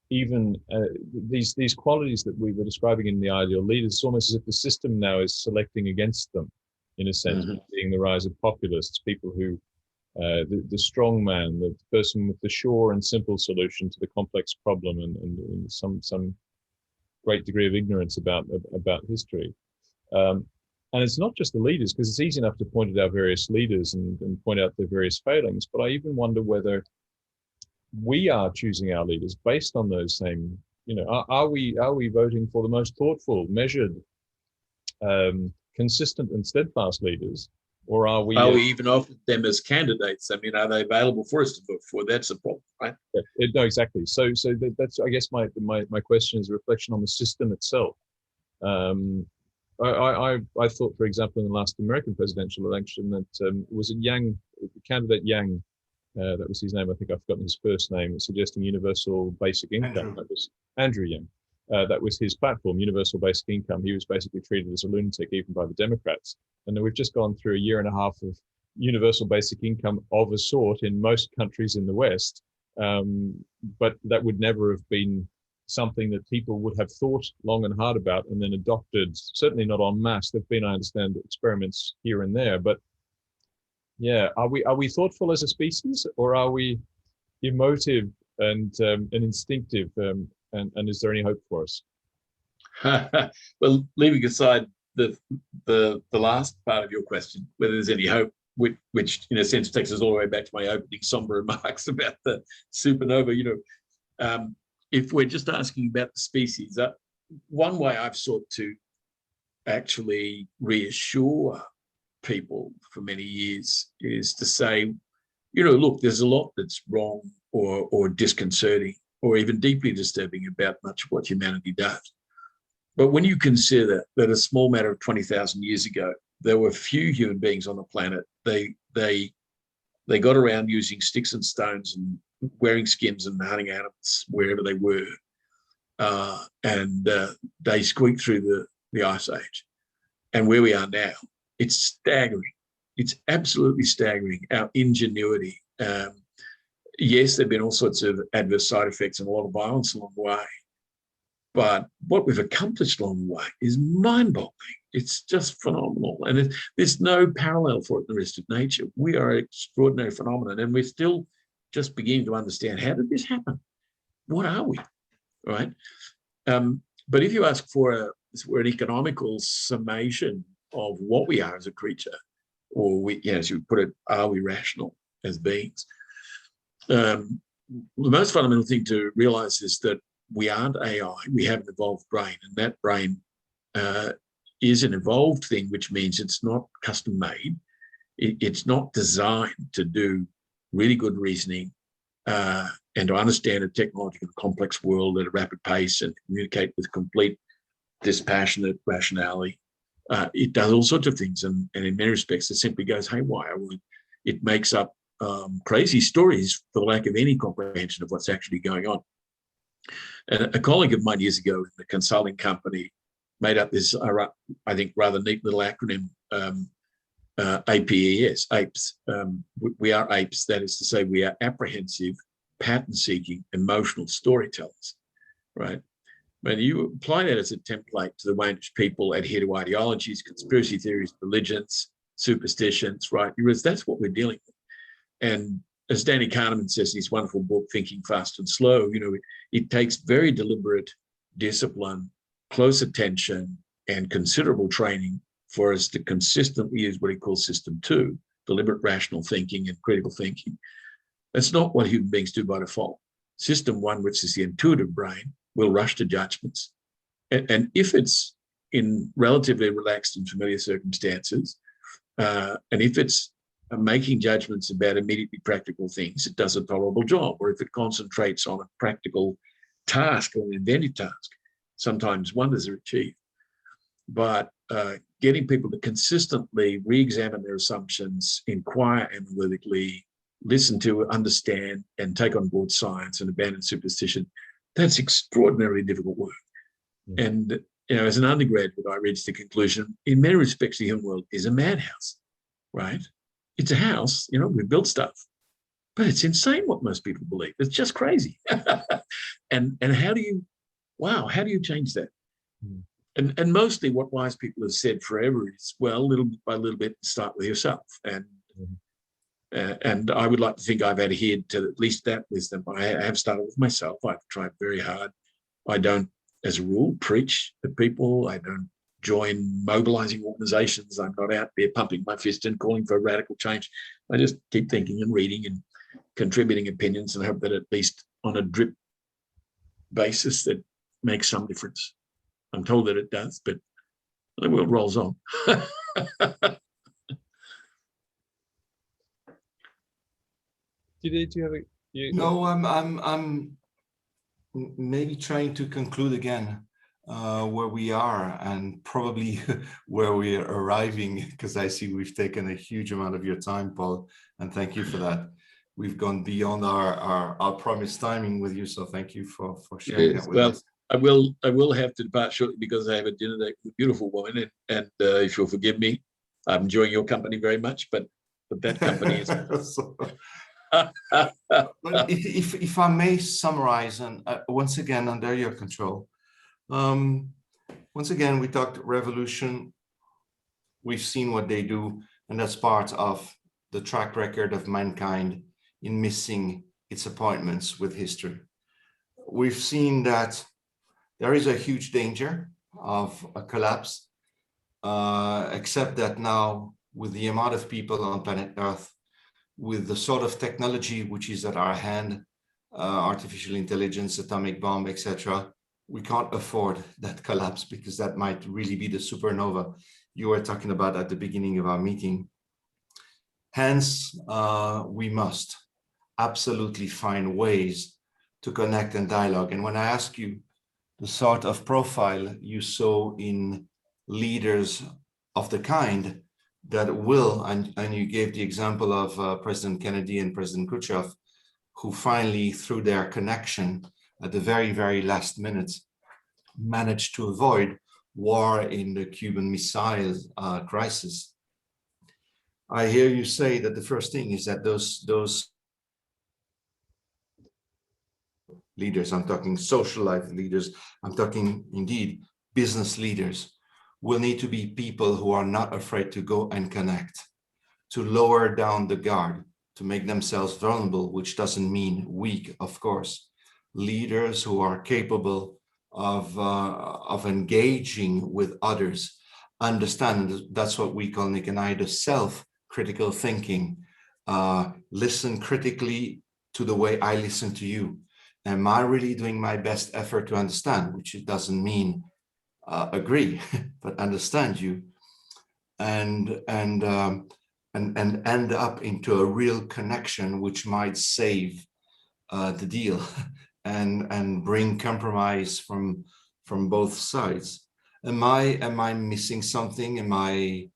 Even these qualities that we were describing in the ideal leaders, it's almost as if the system now is selecting against them, in a sense, seeing the rise of populists, people who, the strong man, the person with the sure and simple solution to the complex problem, and some great degree of ignorance about history. And it's not just the leaders, because it's easy enough to point at our various leaders and point out their various failings, but I even wonder whether we are choosing our leaders based on those same, are we voting for the most thoughtful, measured, consistent and steadfast leaders, or are we even offered them as candidates? I mean, are they available for us to vote for? That's the problem, right? No, exactly. So that's, I guess, my question is a reflection on the system itself. I thought, for example, in the last American presidential election that was it candidate Yang, that was his name. I think I've forgotten his first name, suggesting universal basic income. That was Andrew Yang. That was his platform, universal basic income. He was basically treated as a lunatic, even by the Democrats. And then we've just gone through a year and a half of universal basic income of a sort in most countries in the West. But that would never have been something that people would have thought long and hard about and then adopted, certainly not en masse. There've been, I understand, experiments here and there, but Yeah. Are we thoughtful as a species, or are we emotive and instinctive? And is there any hope for us? Well, leaving aside the last part of your question, whether there's any hope, which in a sense takes us all the way back to my opening somber remarks about the supernova. If we're just asking about the species, one way I've sought to actually reassure people for many years is to say, look, there's a lot that's wrong or disconcerting or even deeply disturbing about much of what humanity does. But when you consider that a small matter of 20,000 years ago, there were few human beings on the planet, they got around using sticks and stones and wearing skins and hunting animals wherever they were. And they squeaked through the Ice Age. And where we are now, it's staggering. It's absolutely staggering, our ingenuity. Yes, there have been all sorts of adverse side effects and a lot of violence along the way. But what we've accomplished along the way is mind-boggling. It's just phenomenal. And there's no parallel for it in the rest of nature. We are an extraordinary phenomenon, and we're still just beginning to understand, how did this happen? What are we, right? But if you ask for an economical summation of what we are as a creature, or as you put it, are we rational as beings? The most fundamental thing to realize is that we aren't AI, we have an evolved brain, and that brain is an evolved thing, which means it's not custom made. It's not designed to do really good reasoning and to understand a technological complex world at a rapid pace and communicate with complete dispassionate rationality. It does all sorts of things, and in many respects it simply goes haywire. It makes up crazy stories for the lack of any comprehension of what's actually going on. And a colleague of mine years ago in the consulting company made up this, I think, rather neat little acronym, APES, apes. We are apes, that is to say we are apprehensive, pattern-seeking, emotional storytellers, right? When you apply that as a template to the way in which people adhere to ideologies, conspiracy theories, religions, superstitions, right? Because that's what we're dealing with. And as Danny Kahneman says in his wonderful book, Thinking Fast and Slow, it takes very deliberate discipline, close attention, and considerable training for us to consistently use what he calls System 2, deliberate rational thinking and critical thinking. That's not what human beings do by default. System 1, which is the intuitive brain, will rush to judgments. And if it's in relatively relaxed and familiar circumstances, and if it's making judgments about immediately practical things, it does a tolerable job. Or if it concentrates on a practical task or an inventive task, sometimes wonders are achieved. But getting people to consistently re-examine their assumptions, inquire analytically, listen to, understand, and take on board science and abandon superstition, that's extraordinarily difficult work. Yeah. And as an undergraduate, I reached the conclusion, in many respects, the human world is a madhouse, right? It's a house, we build stuff, but it's insane what most people believe. It's just crazy. and how do you change that? Mm. And mostly what wise people have said forever is, well, little bit by little bit, start with yourself. And I would like to think I've adhered to at least that wisdom. I have started with myself. I've tried very hard. I don't, as a rule, preach to people. I don't join mobilizing organizations. I'm not out there pumping my fist and calling for radical change. I just keep thinking and reading and contributing opinions and hope that at least on a drip basis that makes some difference. I'm told that it does, but the world rolls on. Do you have a? No, I'm maybe trying to conclude again where we are and probably where we are arriving, because I see we've taken a huge amount of your time, Paul, and thank you for that. We've gone beyond our promised timing with you, so thank you for sharing that with us. I will have to depart shortly because I have a dinner date with a beautiful woman, and if you'll forgive me, I'm enjoying your company very much, but that company is. But if I may summarize, and once again under your control, once again we talked revolution. We've seen what they do, and that's part of the track record of mankind in missing its appointments with history. We've seen that there is a huge danger of a collapse, except that now, with the amount of people on planet Earth, with the sort of technology which is at our hand, artificial intelligence, atomic bomb, etc., we can't afford that collapse, because that might really be the supernova you were talking about at the beginning of our meeting. Hence, we must absolutely find ways to connect and dialogue. And when I ask you the sort of profile you saw in leaders of the kind that will, and you gave the example of President Kennedy and President Khrushchev, who finally, through their connection at the very, very last minute, managed to avoid war in the Cuban Missile crisis. I hear you say that the first thing is that those leaders, I'm talking social life leaders, I'm talking indeed business leaders, will need to be people who are not afraid to go and connect, to lower down the guard, to make themselves vulnerable, which doesn't mean weak, of course. Leaders who are capable of engaging with others, understand, that's what we call, Nick and I, the self-critical thinking. Listen critically to the way I listen to you. Am I really doing my best effort to understand, which it doesn't mean agree, but understand you, and end up into a real connection, which might save the deal and bring compromise from both sides. Am I missing something? Am I,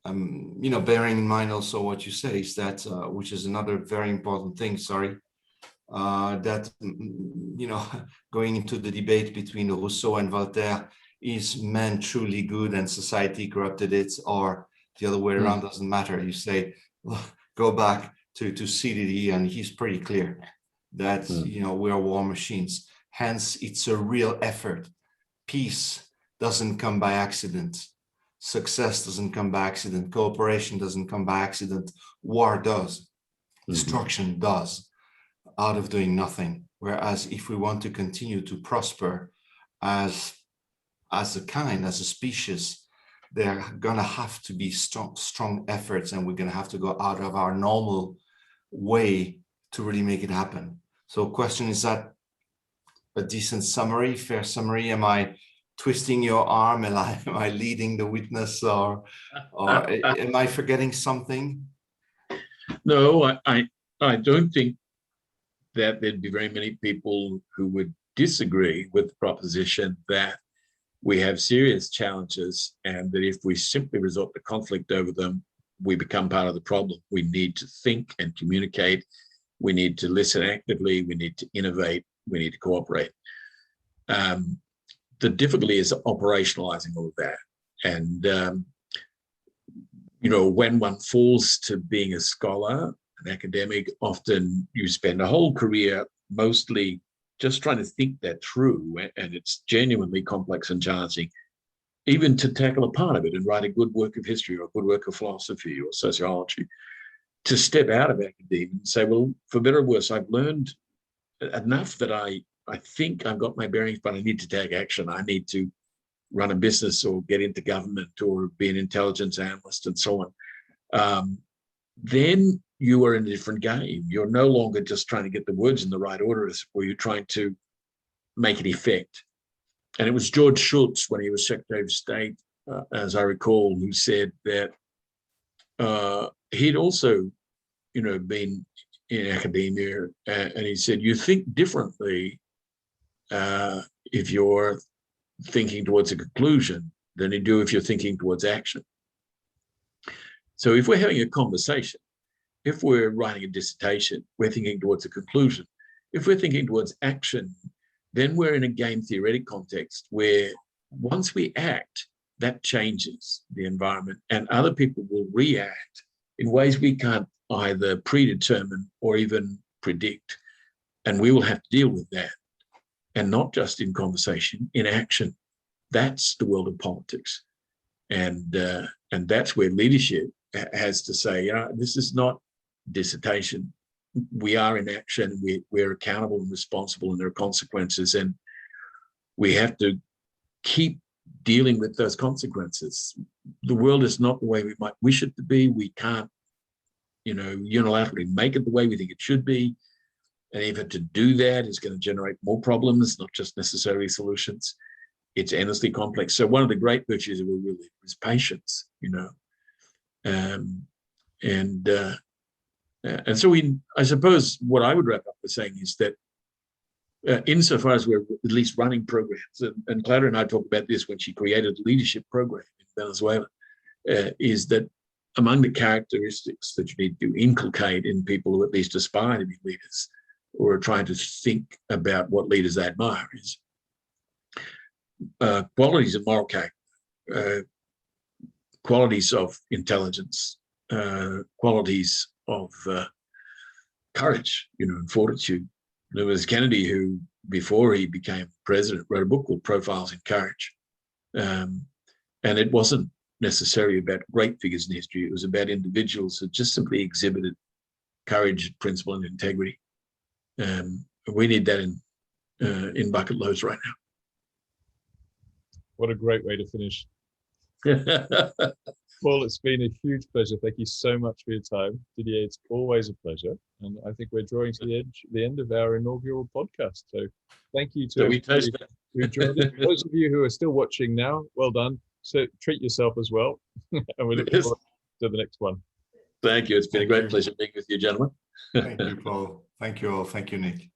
bearing in mind also what you say is that, which is another very important thing, sorry, that, going into the debate between Rousseau and Voltaire, is man truly good and society corrupted it, or the other way around, doesn't matter. You say, well, go back to CDD, and he's pretty clear that, we are war machines. Hence, it's a real effort. Peace doesn't come by accident. Success doesn't come by accident. Cooperation doesn't come by accident. War does. Destruction does, out of doing nothing. Whereas if we want to continue to prosper as a kind, as a species, there are gonna have to be strong efforts, and we're gonna have to go out of our normal way to really make it happen. So question, is that a decent summary, fair summary? Am I twisting your arm? Am I leading the witness, or am I forgetting something? No, I don't think that there'd be very many people who would disagree with the proposition that we have serious challenges, and that if we simply resort to conflict over them, we become part of the problem. We need to think and communicate. We need to listen actively. We need to innovate. We need to cooperate. The difficulty is operationalizing all of that. And, when one falls to being a scholar, an academic, often you spend a whole career mostly just trying to think that through, and it's genuinely complex and challenging, even to tackle a part of it and write a good work of history or a good work of philosophy or sociology. To step out of academia and say, well, for better or worse, I've learned enough that I think I've got my bearings, but I need to take action. I need to run a business or get into government or be an intelligence analyst and so on. Then you are in a different game. You're no longer just trying to get the words in the right order, or you're trying to make an effect. And it was George Shultz, when he was Secretary of State, as I recall, who said that he'd also, been in academia, and he said, you think differently if you're thinking towards a conclusion than you do if you're thinking towards action. So if we're having a conversation, if we're writing a dissertation, we're thinking towards a conclusion. If we're thinking towards action, then we're in a game theoretic context where once we act, that changes the environment, and other people will react in ways we can't either predetermine or even predict. And we will have to deal with that. And not just in conversation, in action. That's the world of politics. And that's where leadership has to say, this is not dissertation. We are in action. We're accountable and responsible, and there are consequences, and we have to keep dealing with those consequences. The world is not the way we might wish it to be. We can't, unilaterally make it the way we think it should be. And even to do that is going to generate more problems, not just necessarily solutions. It's endlessly complex. So one of the great virtues of a real leader is patience, and so I suppose what I would wrap up by saying is that insofar as we're at least running programs, and Clara and I talked about this when she created a leadership program in Venezuela, is that among the characteristics that you need to inculcate in people who at least aspire to be leaders or are trying to think about what leaders they admire is qualities of moral character, qualities of intelligence, qualities of courage, and fortitude. There was Kennedy who, before he became president, wrote a book called Profiles in Courage. And it wasn't necessarily about great figures in history. It was about individuals who just simply exhibited courage, principle, and integrity. We need that in bucket loads right What a great way to finish. now. Paul, it's been a huge pleasure. Thank you so much for your time. Didier, it's always a pleasure. And I think we're drawing to the end of our inaugural podcast. So thank you to everybody who joined us. Those of you who are still watching now, well done. So treat yourself as well. And we look forward to the next one. Thank you. It's been a great pleasure being with you, gentlemen. Thank you, Paul. Thank you all. Thank you, Nick.